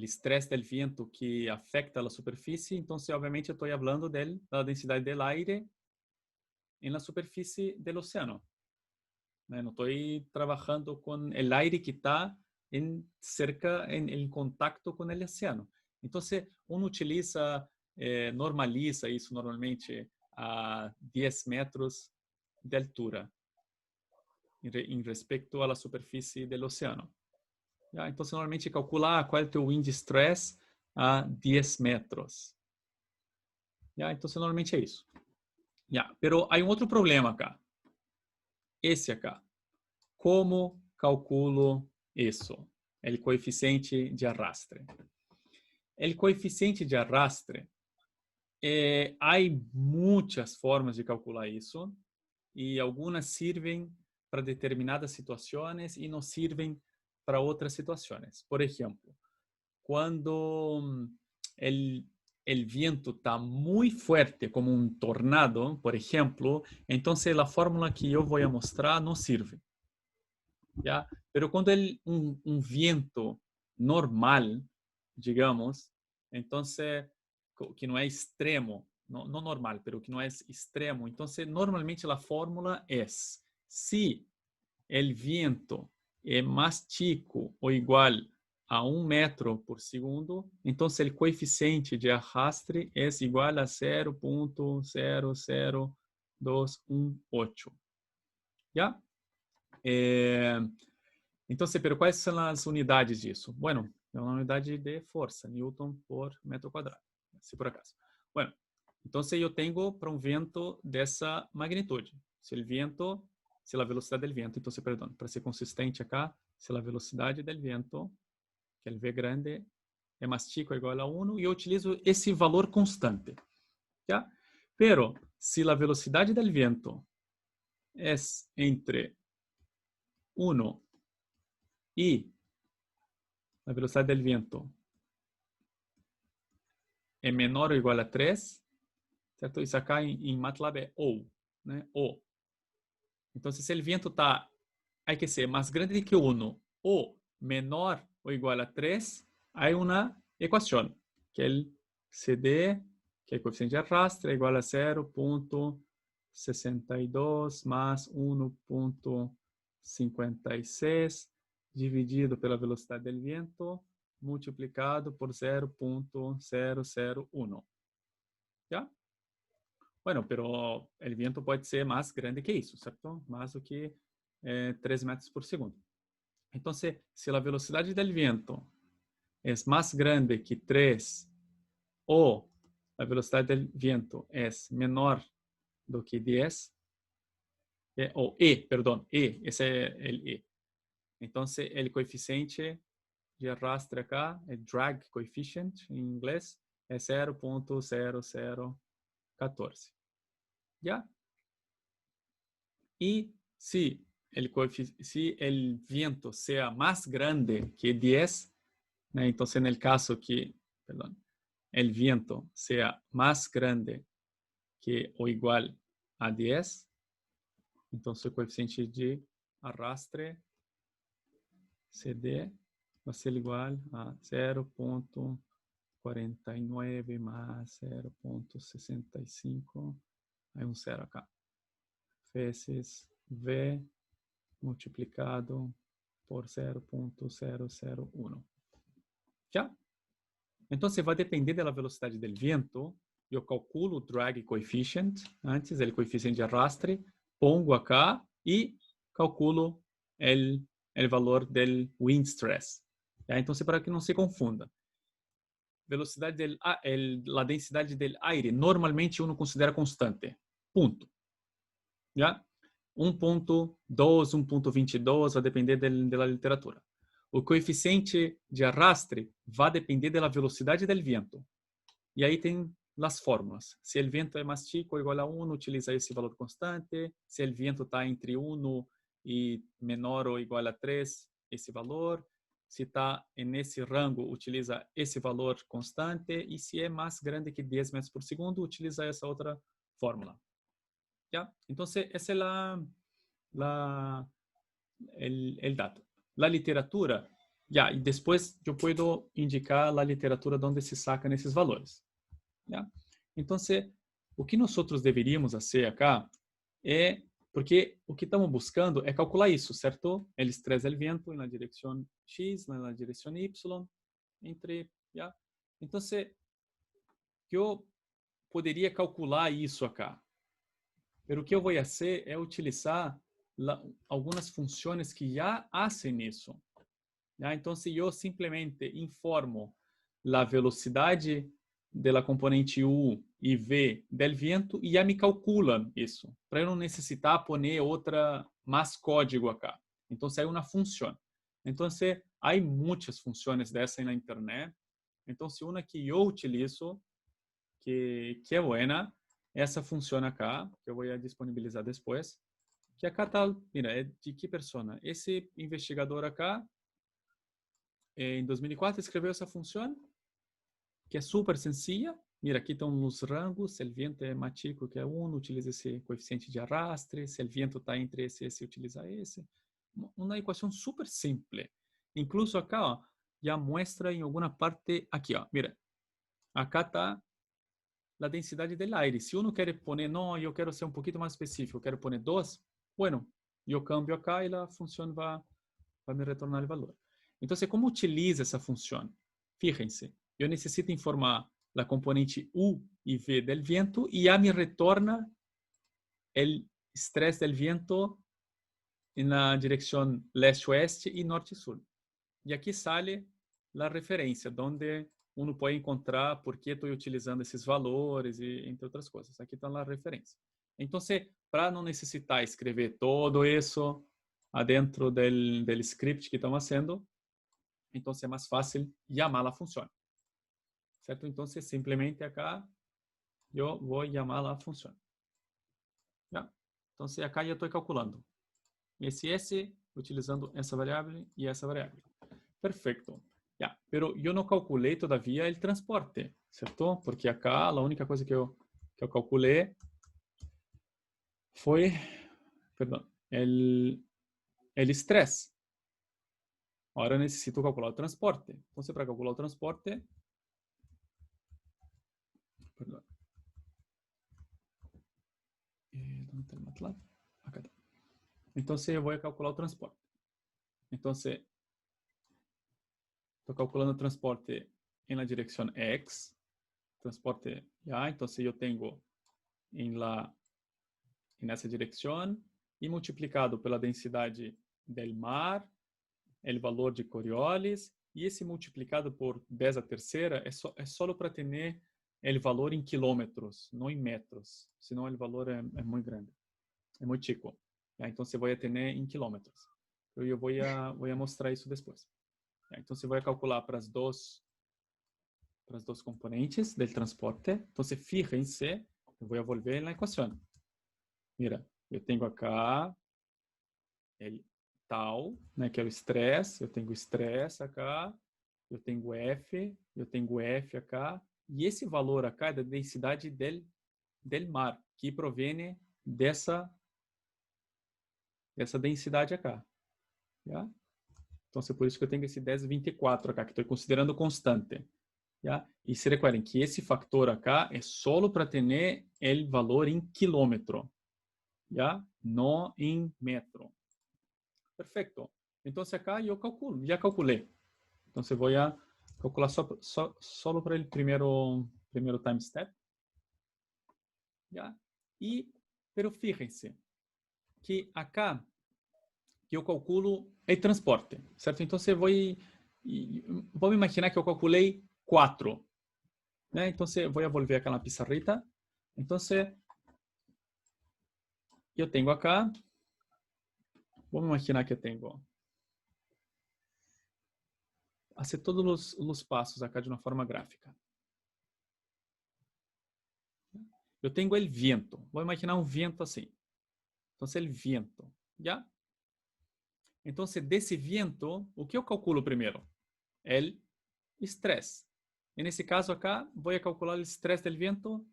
estresse del viento que afeta a superfície, então, obviamente, eu estou falando da densidade del aire na superfície do oceano. Né? Não estou trabalhando com o aire que está em contato com o oceano. Então, uno utiliza, normaliza isso normalmente a 10 metros de altura em respeito à superfície do oceano. Então, normalmente calcula qual é o teu índice de stress a 10 metros. Então, normalmente é isso. Pero há outro problema acá. Esse acá. Como calculo isso? O coeficiente de arrastre. O coeficiente de arrastre, há muitas formas de calcular isso e algumas servem para determinadas situações e não servem para outras situações. Por exemplo, quando el viento está muy fuerte, como un tornado, por ejemplo, entonces la fórmula que yo voy a mostrar no sirve. ¿Ya? Pero cuando un viento normal, digamos, entonces, que no es extremo, no normal, pero que no es extremo, entonces normalmente la fórmula es, si el viento es más chico o igual a 1 metro por segundo, então o coeficiente de arrastre é igual a 0.00218. ¿Ya? Então, pero quais são as unidades disso? Bueno, é uma unidade de força, Newton por metro quadrado, se por acaso. Bueno, então eu tenho para um vento dessa magnitude. Se a velocidade do vento, então, perdão, para ser consistente acá, se a velocidade do vento, que é o V grande, é mais chico ou igual a 1, e eu utilizo esse valor constante. ¿Ya? Pero, se a velocidade do vento é entre 1 e a velocidade do vento é menor ou igual a 3, certo? Isso acá em MATLAB é ou, né? Ou. Então, se o vento está, hay que ser mais grande que 1 ou menor ou igual a 3, há uma equação, que é o CD, que é o coeficiente de arrastre, é igual a 0.62 mais 1.56 dividido pela velocidade do vento multiplicado por 0.001. ¿Ya? Bueno, pero o vento pode ser mais grande que isso, certo? Mais do que 3 metros por segundo. Então, se a velocidade do vento é mais grande que 3 ou a velocidade do vento é menor do que 10, ou perdão, esse é o E. Então, o coeficiente de arrastre acá, o drag coefficient em inglês, é 0.0014. ¿Ya? E se o vento seja mais grande que 10, né? Então, no caso que, perdão, o vento seja mais grande que ou igual a 10, então o coeficiente de arrastre CD vai ser igual a 0.49 mais 0.65, aí um zero acá, vezes V multiplicado por 0.001. Já? Então, vai depender da velocidade do vento. Eu calculo o drag coefficient antes, o coeficiente de arrastre, pongo acá e calculo o valor do wind stress. Tá? Então, para que não se confunda. Velocidade a densidade do aire, normalmente uno considera constante. Ponto. Já? 1.2, 1.22, vai depender da literatura. O coeficiente de arrastre vai depender da velocidade do vento. E aí tem as fórmulas. Se o vento é mais chico ou igual a 1, utiliza esse valor constante. Se o vento está entre 1 e menor ou igual a 3, esse valor. Se está nesse rango, utiliza esse valor constante. E se é mais grande que 10 metros por segundo, utiliza essa outra fórmula. ¿Ya? Entonces, ese es el dato. La literatura, ya, y después yo puedo indicar la literatura donde se sacan esses valores. ¿Ya? Entonces, o que nós deveríamos fazer acá é, porque o que estamos buscando é calcular isso, certo? O estresse do vento na direção X, na direção Y, entre, ¿ya? Então, eu poderia calcular isso acá. Pero o que eu vou fazer é utilizar algumas funções que já fazem isso. Então, se eu simplesmente informo a velocidade da componente U e V do vento, e já me calculam isso, para eu não necessitar pôr mais código acá. Então, é uma função. Então, há muitas funções dessa na internet. Então, se uma que eu utilizo, que é boa, essa funciona acá, que eu vou disponibilizar depois, que acá está, mira, é de que persona? Esse investigador acá, em 2004, escreveu essa função, que é super sencilla. Mira, aqui estão os rangos, se o vento é mais chico que 1, utiliza esse coeficiente de arrastre, se o vento está entre esse, utiliza esse. Uma equação super simples. Incluso acá, ó, já mostra em alguma parte, aqui, ó, mira, acá está a densidade do aire. Se uno quer pôr, não, eu quero ser um pouquinho mais específico, eu quero pôr 2, bueno, eu cambio acá e a função vai me retornar o valor. Então, como utiliza essa função? Fíjense, eu necessito informar a componente U e V do vento e já me retorna o estresse do vento na direção leste-oeste e norte-sul. E aqui sale a referência, onde uno pode encontrar por que estou utilizando esses valores, e entre outras coisas. Aqui está a referência. Então, para não necessitar escrever todo isso adentro do script que estamos fazendo, então é mais fácil chamar a função. Certo? Então, simplesmente acá, eu vou chamar a função. Já? Então, acá eu estou calculando esse utilizando essa variável e essa variável. Perfeito. Ya, pero eu não calculei todavia o transporte, certo? Porque acá a única coisa que eu calculei foi, perdão, o estresse. Agora eu necessito calcular o transporte. Então, para calcular o transporte, perdão. Onde está o MATLAB? Acá está. Então, eu vou calcular o transporte. Então, estou calculando o transporte na direção X, transporte ya, então eu tenho nessa direção e multiplicado pela densidade do mar, o valor de Coriolis E esse multiplicado por 10 a terceira é só para ter o valor em quilômetros, não em metros. Senão o valor é muito grande, é muito chico. Então você vai ter em quilômetros. Eu vou mostrar isso depois. Então você vai calcular para as duas componentes do transporte. Então, fíjense, eu vou volver na equação. Mira, eu tenho acá el tal, né, que é o estresse, eu tenho o estresse acá, eu tenho F, eu tenho F acá, e esse valor acá é da densidade del mar, que provém dessa densidade acá. Já? Então, é por isso que eu tenho esse 10,24 acá, que estou considerando constante. Já? E se recuerden que esse factor acá é só para ter o valor em quilômetro, já? Não em metro. Perfeito. Então, acá eu calculo, já calculei. Então, eu vou calcular só para o primeiro time step. Já? Pero fíjense que acá que eu calculo o transporte, certo? Então, vamos imaginar que eu calculei 4. Né? Então, vou volver aqui na pizarrita. Então, eu tenho acá, vamos imaginar que eu tenho fazer todos os passos acá de uma forma gráfica. Eu tenho o vento. Vou imaginar um vento assim. Então, o vento, já? Então, desse vento, o que eu calculo primeiro? O estresse. E nesse caso acá, vou calcular o estresse do vento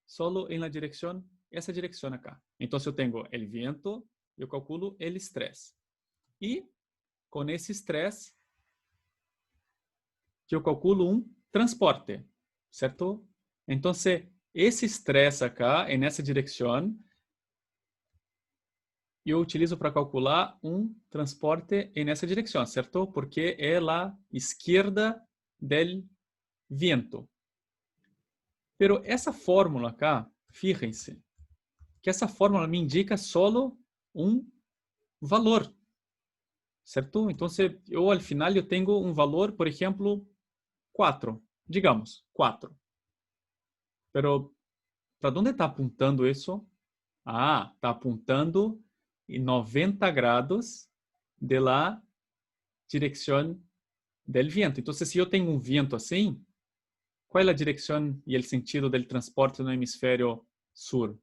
solo na direção, essa direção acá. Então, se eu tenho o vento, eu calculo o estresse. E com esse estresse, que eu calculo um transporte, certo? Então, esse estresse acá, nessa direção, eu utilizo para calcular um transporte nessa direção, certo? Porque é a esquerda del viento. Pero essa fórmula acá, fíjense, que essa fórmula me indica só um valor, certo? Então, eu ao final eu tenho um valor, por exemplo, 4, digamos, 4. Pero, para onde está apontando isso? Ah, está apontando em 90 graus de la direção del viento. Então, se eu tenho um vento assim, qual é a direção e o sentido do transporte no hemisfério sul?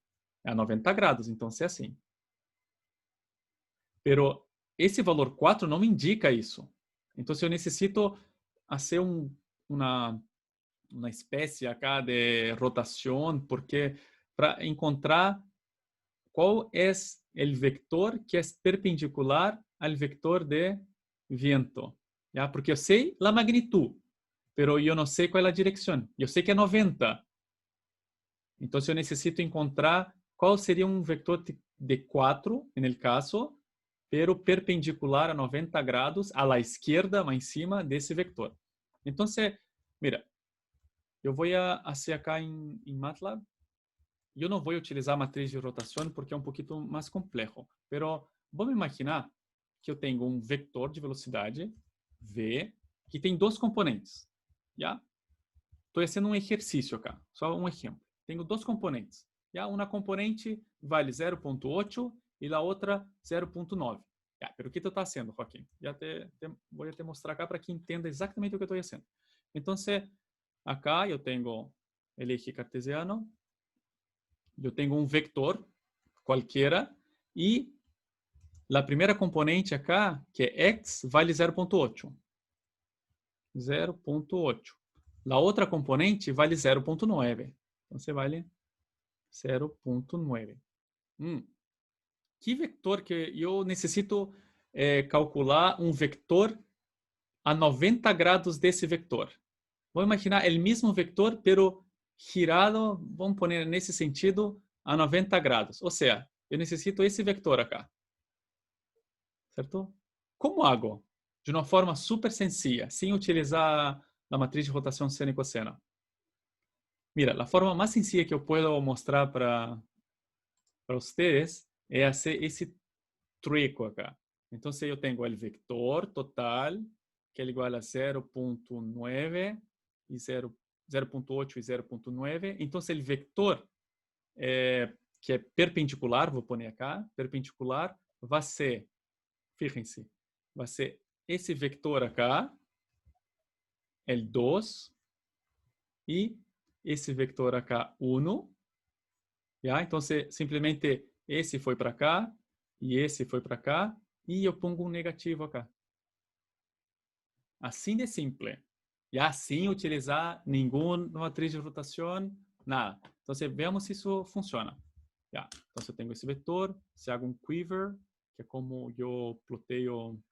É a 90 graus, então é assim. Pero esse valor 4 não me indica isso. Então, eu necessito fazer uma espécie acá de rotação, porque para encontrar qual é o vector que é perpendicular ao vector de viento. ¿Ya? Porque eu sei a magnitude, pero eu não sei qual é a direção. Eu sei que é 90. Então, eu necessito encontrar qual seria um vector de 4, no caso, pero perpendicular a 90 graus à la esquerda, mais em cima desse vector. Então, mira, eu vou fazer acá em MATLAB. Eu não vou utilizar a matriz de rotação porque é um pouquinho mais complexo. Pero vamos imaginar que eu tenho um vetor de velocidade, V, que tem dois componentes. Já? Estou fazendo um exercício acá, só um exemplo. Tenho dois componentes. Já? Uma componente vale 0,8 e a outra 0,9. Pero o que tu está fazendo, Joaquim? Vou te mostrar acá para que entenda exatamente o que eu estou fazendo. Então, acá eu tenho o eje cartesiano, eu tenho um vector qualquer e a primeira componente acá, que é x, vale 0,8. 0,8. A outra componente vale 0,9. Então, você vale 0,9. Que vector que eu necessito calcular um vector a 90 graus desse vector? Vamos imaginar o mesmo vector, pero girado, vamos pôr nesse sentido, a 90 graus. Ou seja, eu necessito esse vector acá. Certo? Como hago? De uma forma super sencilla, sem utilizar a matriz de rotação seno e cosseno. Mira, a forma mais sencilla que eu posso mostrar para vocês é fazer esse truco acá. Então, eu tenho o vector total, que é igual a 0.9 e 0.8 e 0.9. Então, o vetor que é perpendicular, vou pôr aqui, perpendicular, vai ser, fíjense, vai ser esse vector aqui, el 2, e esse vector aqui, 1. Já? Então, simplesmente esse foi para cá, e esse foi para cá, e eu pongo um negativo aqui. Assim de simples. Já sem utilizar nenhuma matriz de rotação, nada. Então, vemos se isso funciona. Já. Então, eu tenho esse vetor, se hago um quiver, que é como eu ploteio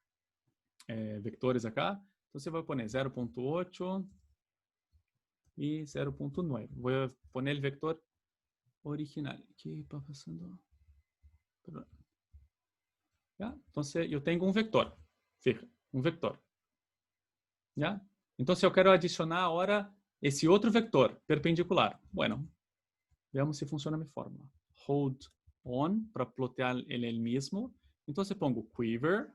vectores aqui. Então, você vai pôr 0.8 e 0.9. Vou pôr o vector original. O que está passando? Já? Então, eu tenho um vector. Fica, um vector. Já? Então, se eu quero adicionar agora esse outro vector perpendicular, bueno, veamos se funciona a minha fórmula. Hold on para plotear ele mesmo. Então, eu pongo quiver.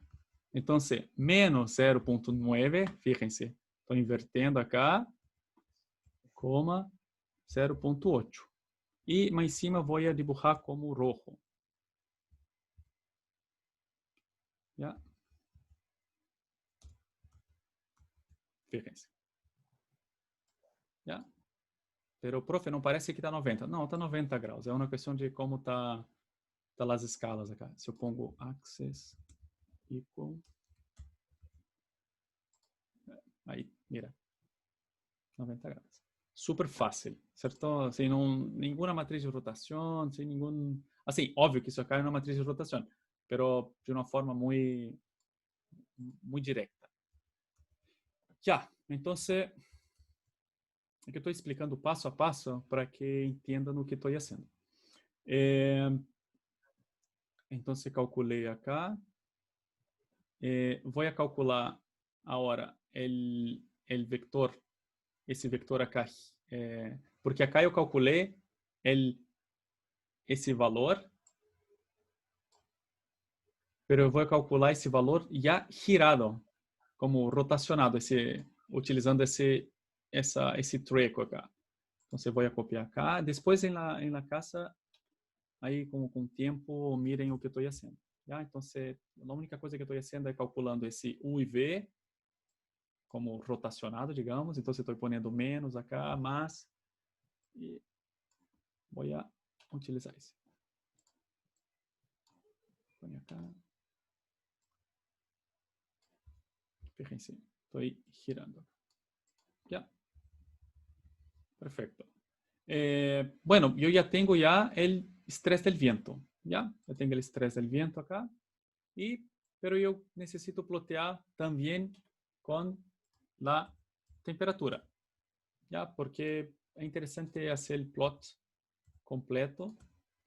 Então, menos 0.9, fíjense, estou invertendo acá, coma 0.8. E mais em cima vou dibujar como rojo. Já? Fíjense. Já? Pero, profe, não parece que está 90. Não, está 90 graus. É uma questão de como está as escalas acá. Se eu pongo axis equal. Aí, mira. 90 graus. Super fácil, certo? Sem nenhuma matriz de rotação, sem nenhum... Assim, óbvio que isso acá é uma matriz de rotação, pero de uma forma muito direta. Já, então, é que eu estou explicando passo a passo para que entendam o que estou fazendo. Então, calculei acá. Vou calcular agora o vector, esse vector acá, porque acá eu calculei esse valor, pero eu vou calcular esse valor já girado, como rotacionado, utilizando esse treco acá. Então, você vai copiar acá. Depois, na casa, aí com o tempo, mirem o que eu estou fazendo. Então, a única coisa que eu estou fazendo é calculando esse U e V como rotacionado, digamos. Então, você estou ponendo menos acá, mais, e vou utilizar isso. Põe acá. Fíjense, estou girando. Já. Perfecto. Bueno, yo ya tengo el estrés del viento, ¿ya? Ya tengo el estrés del viento acá, pero yo necesito plotear también con la temperatura, ¿ya? Porque es interesante hacer el plot completo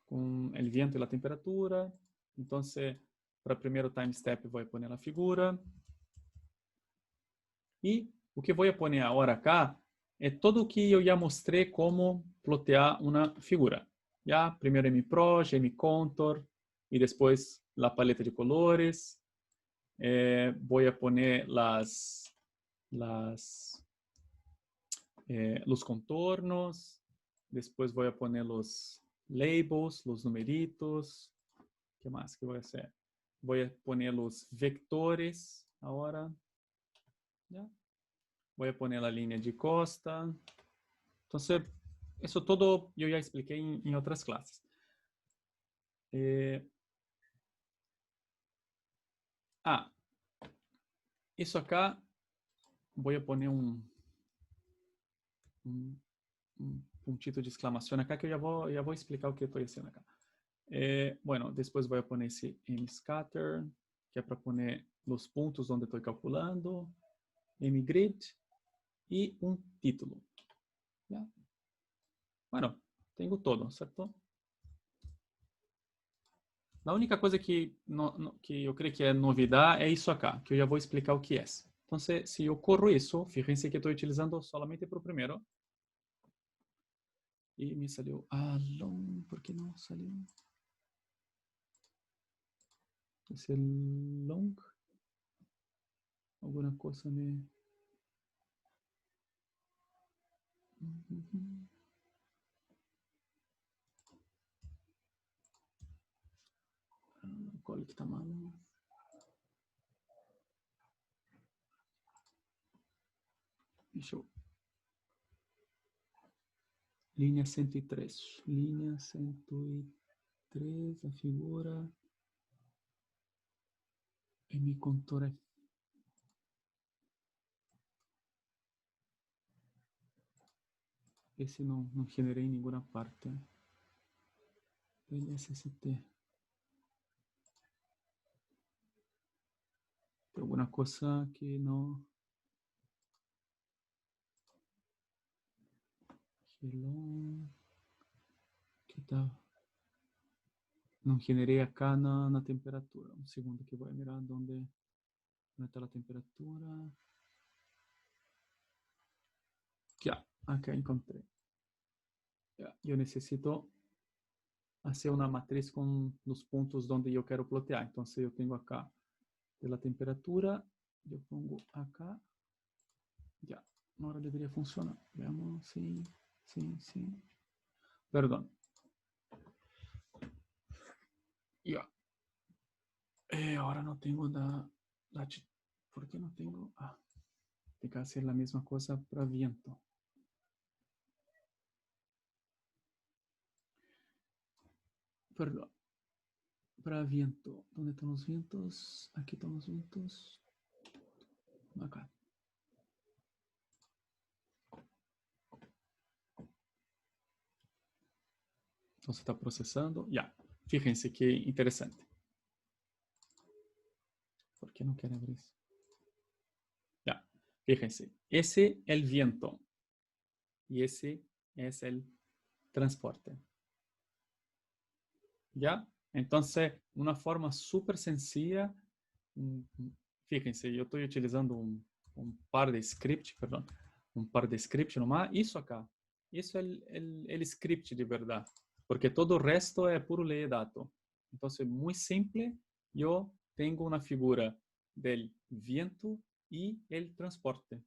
con el viento y la temperatura. Entonces, para el primer time step voy a poner la figura. Y lo que voy a poner ahora acá é todo o que eu já mostrei como plotear uma figura. Já primeiro MProj, MContour e depois a paleta de colores. Vou poner os contornos. Depois vou poner os labels, os numeritos. O que mais que vou fazer? Vou poner os vectores agora. Já. Voy a poner la línea de costa. Entonces, eso todo yo ya expliqué en otras clases. Eso acá, voy a poner un puntito de exclamación acá que ya voy a explicar o que estoy haciendo acá. Bueno, después voy a poner ese mscatter, que es para poner los puntos donde estoy calculando, mgrid y un título. ¿Ya? Bueno, tengo todo, ¿cierto? A única coisa que eu creio que é novidade é isso acá, que eu já vou explicar o que é. Então, se eu corro isso, fíjense que estou utilizando solamente para o primeiro. E me saiu long, por que não saiu? Esse long. alguna cosa me... Qual que tá mal? Deixa eu... Linha 103. Linha 103, a figura... Mi contorno é... Esse não generei em nenhuma parte. LSST. Tem alguma coisa que não... Que tal? Não generei acá na temperatura. Um segundo que vou mirar onde está a temperatura. Já, aqui encontrei. Eu necessito fazer uma matriz com os pontos onde eu quero plotear. Então, se eu tenho acá a temperatura, eu pongo acá. Já, agora deveria funcionar. Vamos, sim, sim, sim. Perdão. Já. Agora não tenho ¿por qué no tengo? Tem que fazer a mesma coisa para viento. Perdão. Para viento. ¿Dónde están los vientos? Aquí están los vientos. Acá. Então, você está processando. Já. Fíjense que interessante. ¿Por qué no quiere abrir isso? Já. Fíjense. Esse é o viento. E esse é o transporte. Já? Então, uma forma super sencilla. Fíjense, eu estou utilizando um par de script, perdão. Um par de script nomás. Isso acá. Isso é o script de verdade. Porque todo o resto é puro lei de dados. Então, muito simples. Eu tenho uma figura del viento e el transporte.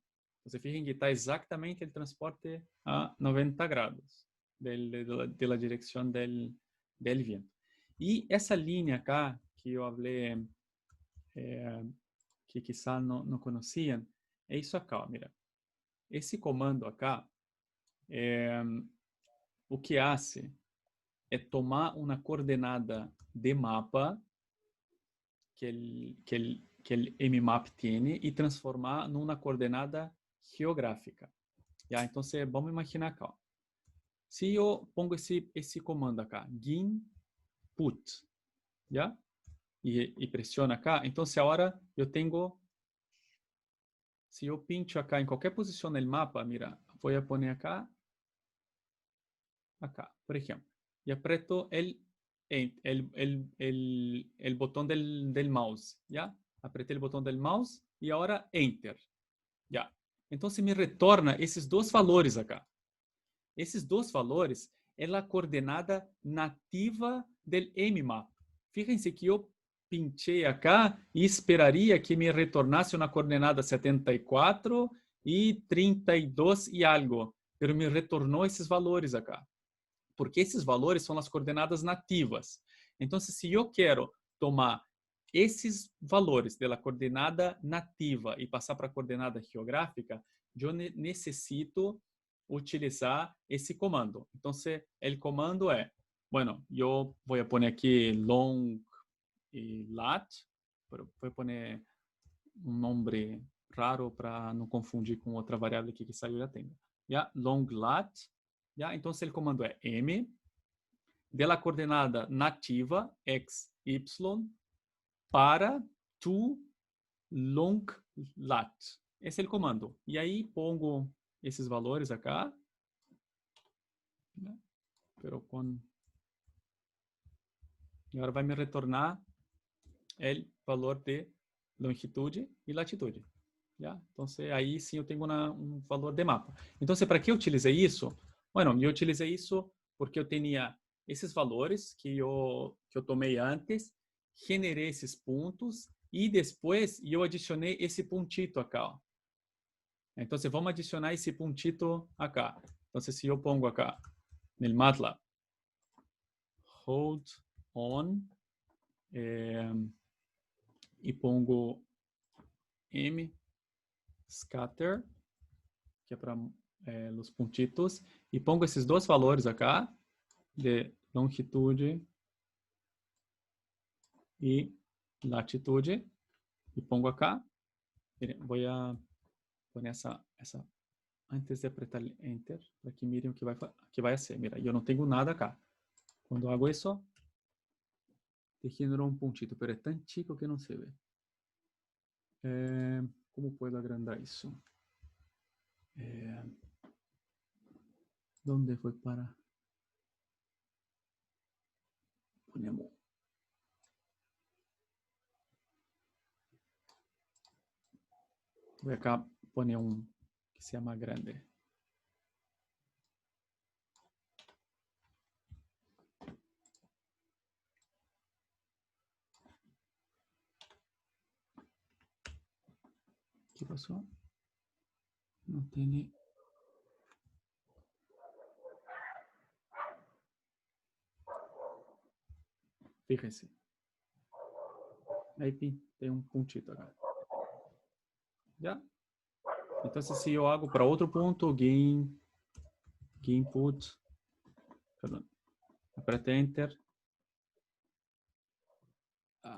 Você fijem que está exatamente o transporte a 90 graus de la direção del viento. E essa linha acá, que eu falei, que quizá não conheciam, é isso acá, ó, mira. Esse comando acá, o que hace é tomar uma coordenada de mapa que el mmap tem e transformar numa coordenada geográfica. Já? Então, vamos imaginar acá. Ó. Se eu pongo esse comando acá, gin put, já? E pressiono acá, então, agora eu tenho... Se eu pincho acá em qualquer posição no mapa, mira, vou pôr acá, por exemplo, e aperto el botão del mouse, ¿ya? Apretei o botão del mouse e agora Enter, ¿ya? Então, me retorna esses dois valores acá. Esses dois valores é a coordenada nativa del mmap. Fíjense que eu pinchei acá e esperaria que me retornasse uma coordenada 74 e 32 e algo, pero me retornou esses valores acá. Porque esses valores são as coordenadas nativas. Então, se eu quero tomar esses valores da coordenada nativa e passar para a coordenada geográfica, eu necessito utilizar esse comando. Então, o comando é, bueno, eu vou pôr aqui long e lat, vou pôr um nome raro para não confundir com outra variável aqui que saiu da tenda. Yeah? Long lat. Yeah? Então, o comando é m de la coordenada nativa x, y para to long lat. Esse é o comando. E aí, pongo esses valores acá. Né? Pero con... E agora vai me retornar o valor de longitude e latitude. Já? Então, aí sim eu tenho um valor de mapa. Então, para que eu utilizei isso? Bueno, eu utilizei isso porque eu tinha esses valores que eu tomei antes, generei esses pontos E depois eu adicionei esse puntito acá. Ó. Então, vamos adicionar esse puntito acá. Então, se eu pongo acá, no MATLAB, hold on, e pongo m scatter, que é para os pontitos, e pongo esses dois valores acá, de longitude e latitude, e pongo acá. Vou poner essa antes de apertar Enter, para que mirem o que vai ser. Mira, eu não tenho nada acá. Quando eu hago isso, te generou um puntito, mas é tão chico que não se vê. Como posso agrandar isso? ¿Dónde foi para? Ponemos. Vou acá poner que seja mais grande. O que passou? Não tem. Fíjense. Aí tem um puntito agora. Já? Então, se eu hago para outro ponto, gain input, perdão, aperta Enter.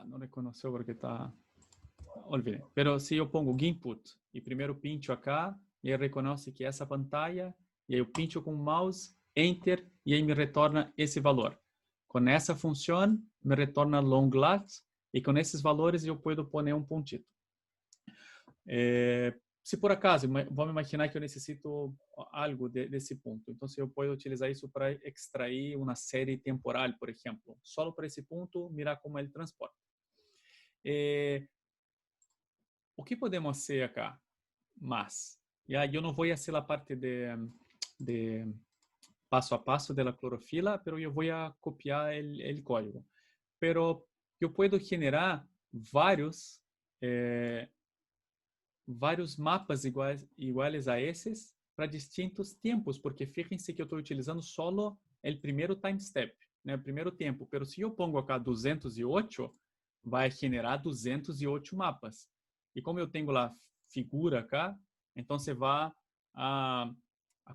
Não reconheceu porque está... Olvidem. Pero se eu pongo input e primeiro pincho acá, ele reconhece que é essa pantalla, e aí eu pincho com o mouse, Enter, e aí me retorna esse valor. Com essa função, me retorna long lat, e com esses valores eu posso pôr um puntito. Se por acaso, vamos imaginar que eu necessito algo desse ponto. Então, se eu posso utilizar isso para extrair uma série temporal, por exemplo, só para esse ponto, mirar como ele transporta. O que podemos fazer acá? Mas, eu não vou fazer a parte de passo a passo da clorofila, mas eu vou copiar o código. Pero eu posso generar vários mapas iguais a esses para distintos tempos, porque fíjense que eu estou utilizando só o primeiro time step, né, o primeiro tempo. Pero se eu pongo acá 208, vai generar 208 mapas. E como eu tenho lá figura acá, então você vai a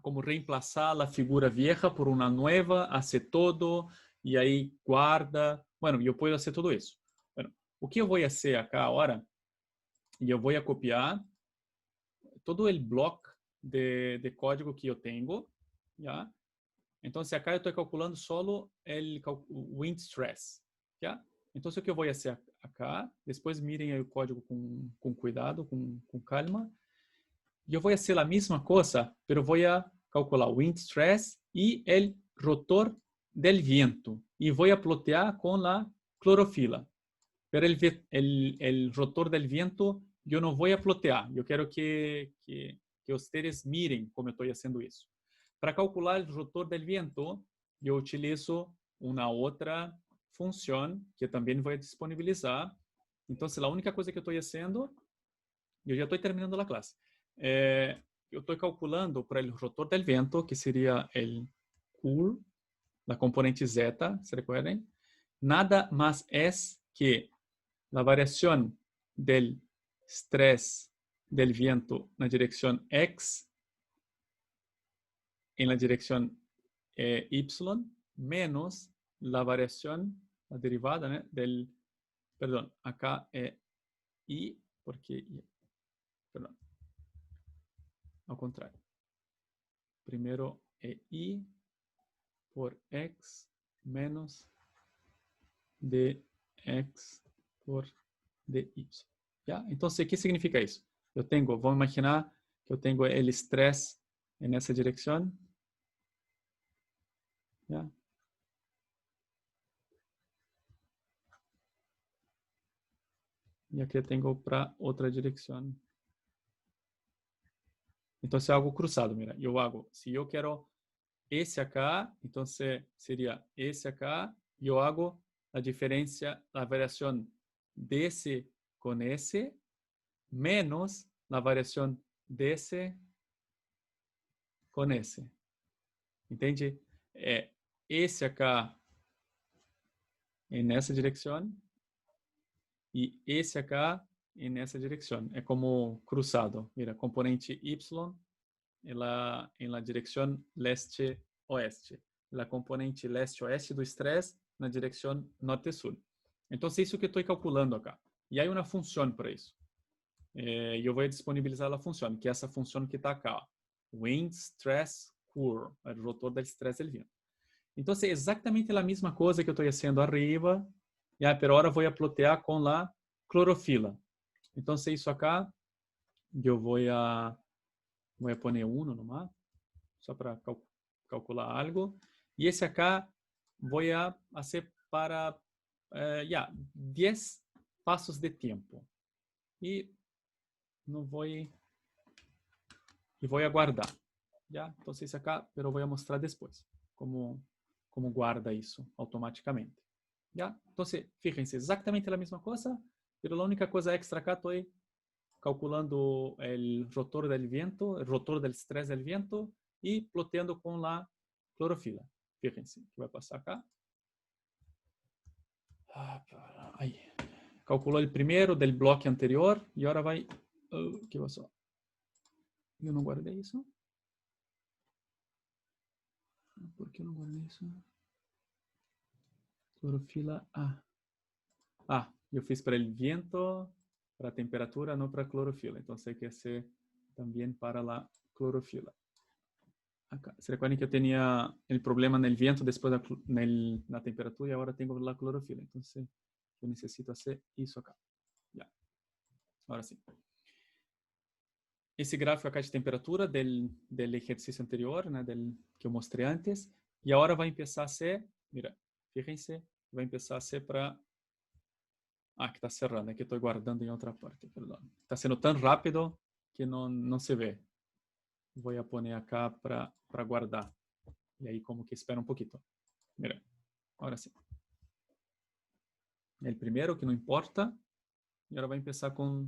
como reemplazar a figura vieja por uma nova, hacer todo, e aí guarda. Bueno, eu posso fazer tudo isso. Bueno, o que eu vou fazer acá agora, e eu vou copiar todo o bloco de código que eu tenho, já? Então, acá eu estou calculando só o wind stress, já? Então, o que eu vou fazer acá, depois mirem aí o código com cuidado, com calma, e eu vou fazer a mesma coisa, mas eu vou calcular o wind stress e o rotor del viento, e vou plotear com a clorofila. Pero el rotor del viento eu não vou plotear. Eu quero que vocês mirem como eu estou fazendo isso. Para calcular o rotor del viento, eu utilizo uma outra função que também vou disponibilizar. Então, a única coisa que eu estou fazendo, eu já estou terminando a classe. Eu estou calculando para o rotor del viento, que seria o curl, da componente zeta, se recuerden, nada mais é que la variación del estrés del viento en la dirección X en la dirección Y menos la variación, la derivada, ¿no? Perdón, acá Y, porque, perdón, al contrario. Primero Y por X menos dx por dy. ¿Ya? Entonces, ¿qué significa eso? Vamos a imaginar que yo tengo el estrés en esa dirección. ¿Ya? Y aquí tengo para otra dirección. Entonces, algo cruzado, mira. Yo hago, si yo quiero ese acá, entonces sería ese acá. Yo hago la diferencia, la variación de ese con ese menos la variación de ese con esse. Entende? Esse acá nessa direção e esse acá nessa direção. É como cruzado. Mira, componente Y em la direção leste-oeste. La componente leste-oeste do estresse na direção norte-sul. Então, é isso que estou calculando acá. E há uma função para isso. E eu vou disponibilizar a função, que é essa função que está acá. Wind Stress Curve, o rotor del estresse del viento. Então, é exatamente a mesma coisa que eu estou fazendo arriba, pero agora vou plotear com a clorofila. Então, é isso acá, eu vou poner 1 nomás, só para calcular algo. E esse acá vou fazer para 10 passos de tempo. E não vou aguardar. Então, isso acá, eu vou mostrar depois como guarda isso automaticamente. Então, fíjense, exatamente a mesma coisa, mas a única coisa extra acá, estou calculando o rotor del viento, o rotor del estresse del viento e ploteando com a clorofila. Fíjense, o que vai passar acá. Aí. Calculou o primeiro del bloco anterior e agora vai... que passou? Eu não guardei isso? Por que eu não guardei isso? Clorofila A. Eu fiz para o vento, para a temperatura, não para a clorofila. Então, tem que ser também para a clorofila. Acá. Se recuerdan que eu tinha o problema no vento depois na temperatura e agora tenho a clorofila. Então, eu necessito fazer isso acá. Agora sim. Esse gráfico acá de temperatura del exercício anterior, né, que eu mostrei antes. E agora vai começar a ser, mira, fíjense, vai começar a ser para... que está cerrando, é que estou guardando em outra parte, perdão. Está sendo tão rápido que não se vê. Vou poner acá para guardar. E aí como que espera um pouquinho. Mira, agora sim. O primeiro, que não importa, e agora vai começar com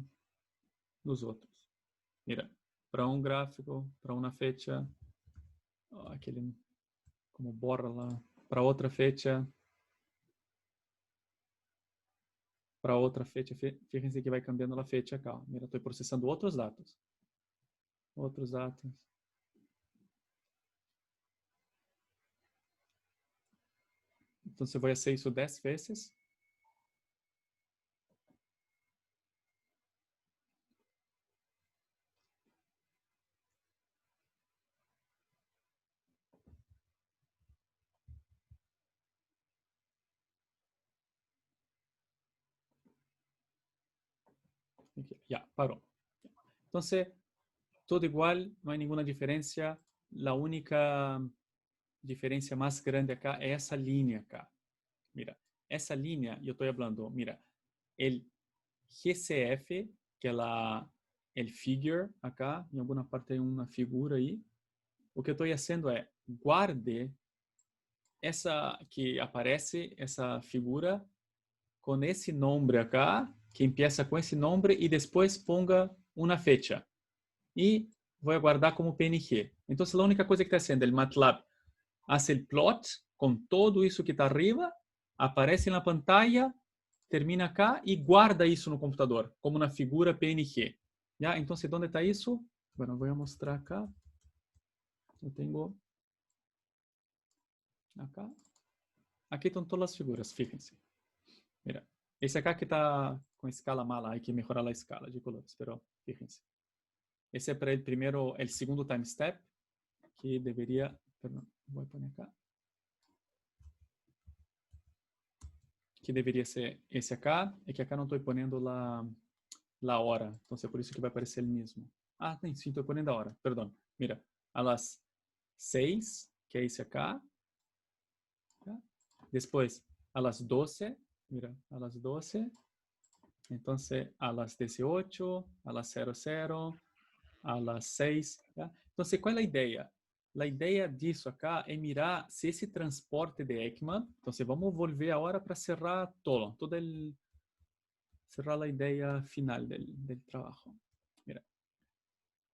os outros. Mira, para um gráfico, para uma fecha, aquele como borra lá, para outra fecha, para outra fecha, fíjense que vai cambiando a fecha acá. Mira, estou processando outros dados. Outros dados. Então, eu vou fazer isso 10 vezes. Parou. Então, tudo igual, não há nenhuma diferença. A única diferença mais grande acá é essa linha acá. Mira, essa linha, eu estou falando, mira, o GCF, que é o figure acá, em alguma parte tem uma figura aí. O que eu estou fazendo é guarde essa que aparece, essa figura, com esse nome acá, que empieza com esse nome, e depois ponga uma fecha. E vou guardar como PNG. Então, a única coisa que está sendo, o MATLAB faz o plot com tudo isso que está arriba, aparece na pantalla, termina acá e guarda isso no computador, como uma figura PNG. Então, onde está isso? Bueno, vou mostrar acá. Eu tenho acá. Aqui estão todas as figuras, fíjense. Mira, esse acá que está com escala mala, hay que mejorar a escala de colores, pero fíjense. Esse é para o segundo time step, que deveria, perdão, vou pôr acá. Que deveria ser esse acá, é que acá não estou ponendo a hora, então é por isso que vai aparecer o mesmo. Sim, estou ponendo a hora, perdão. Mira, a las 6, que é esse acá. Tá? Depois, a las 12, mira, a las 12. Então, a las 18, a las 00, a las 6. Tá? Então, qual é a ideia? A ideia disso acá é mirar se esse transporte de Ekman, então vamos volver agora para cerrar todo cerrar la idea final del trabajo. Mira,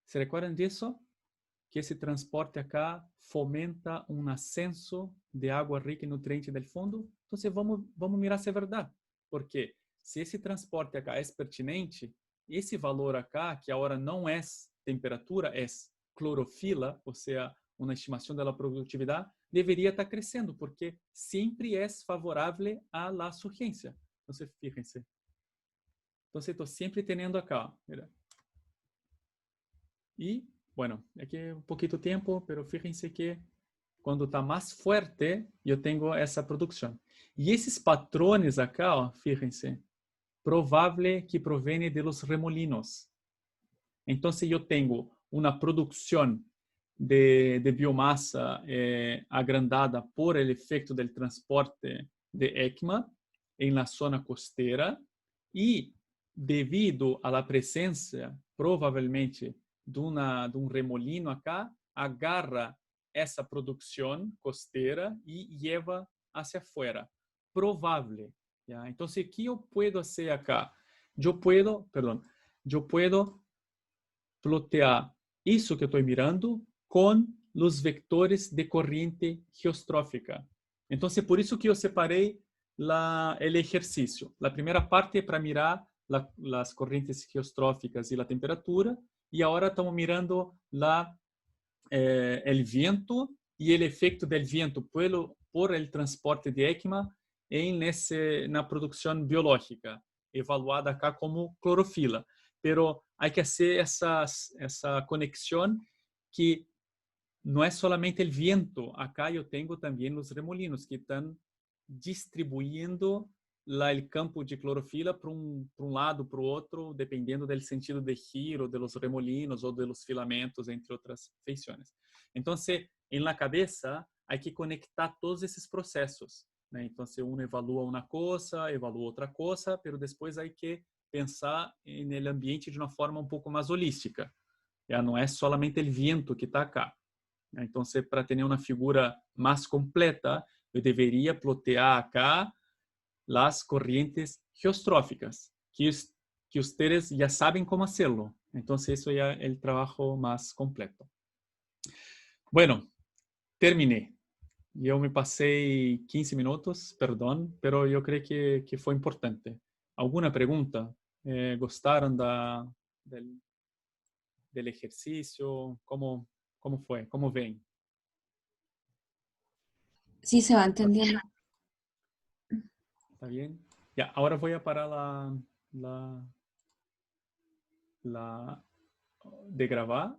¿se recuerdan de eso? Que ese transporte acá fomenta un ascenso de agua rica en nutrientes del fondo. Entonces vamos mirar se é verdade. Porque se esse transporte acá é pertinente, esse valor acá, que agora não é temperatura, é clorofila, ou seja, uma estimação da produtividade, deveria estar crescendo, porque sempre é favorável à la surgência. Então, fíjense. Então, estou sempre tendo acá. Mira. E, bueno, aqui é um pouquinho tempo, pero fíjense que quando está mais forte, eu tenho essa produção. E esses patrões acá, ó, fíjense, provável que provém de los remolinos. Então, eu tenho uma produção de biomassa agrandada por el efecto del transporte de ECMA en la zona costera e devido a la presença, provavelmente, de um remolino acá, agarra essa produção costeira e leva hacia afuera. Provável. ¿Ya? Então, o que eu posso fazer acá? Eu posso plotear isso que estou mirando com os vectores de corrente geostrófica. Então, é por isso que eu separei o exercício. A primeira parte é para mirar as correntes geostróficas e a temperatura, e agora estamos mirando o vento e o efeito do vento por el transporte de ECMA na produção biológica, evaluada acá como clorofila. Pero hay que hacer esa conexión que no es solamente el viento. Acá yo tengo también los remolinos que están distribuyendo el campo de clorofila para un lado, para otro, dependiendo del sentido de giro de los remolinos o de los filamentos, entre otras feições. Entonces, en la cabeza hay que conectar todos esos procesos. ¿No? Entonces, uno evalúa una cosa, evalúa otra cosa, pero después hay que pensar no ambiente de uma forma um pouco mais holística. Já não é solamente o vento que está acá. Então, para ter uma figura mais completa, eu deveria plotear acá as correntes geostróficas, que ustedes já sabem como hacerlo. Então, isso é o trabalho mais completo. Bueno, terminei. Eu me passei 15 minutos, perdão, pero eu creio que foi importante. Alguma pergunta? ¿Gostaron del ejercicio? ¿Cómo fue? ¿Cómo ven? Sí, se va entendiendo. ¿Está bien? Ya, ahora voy a parar de grabar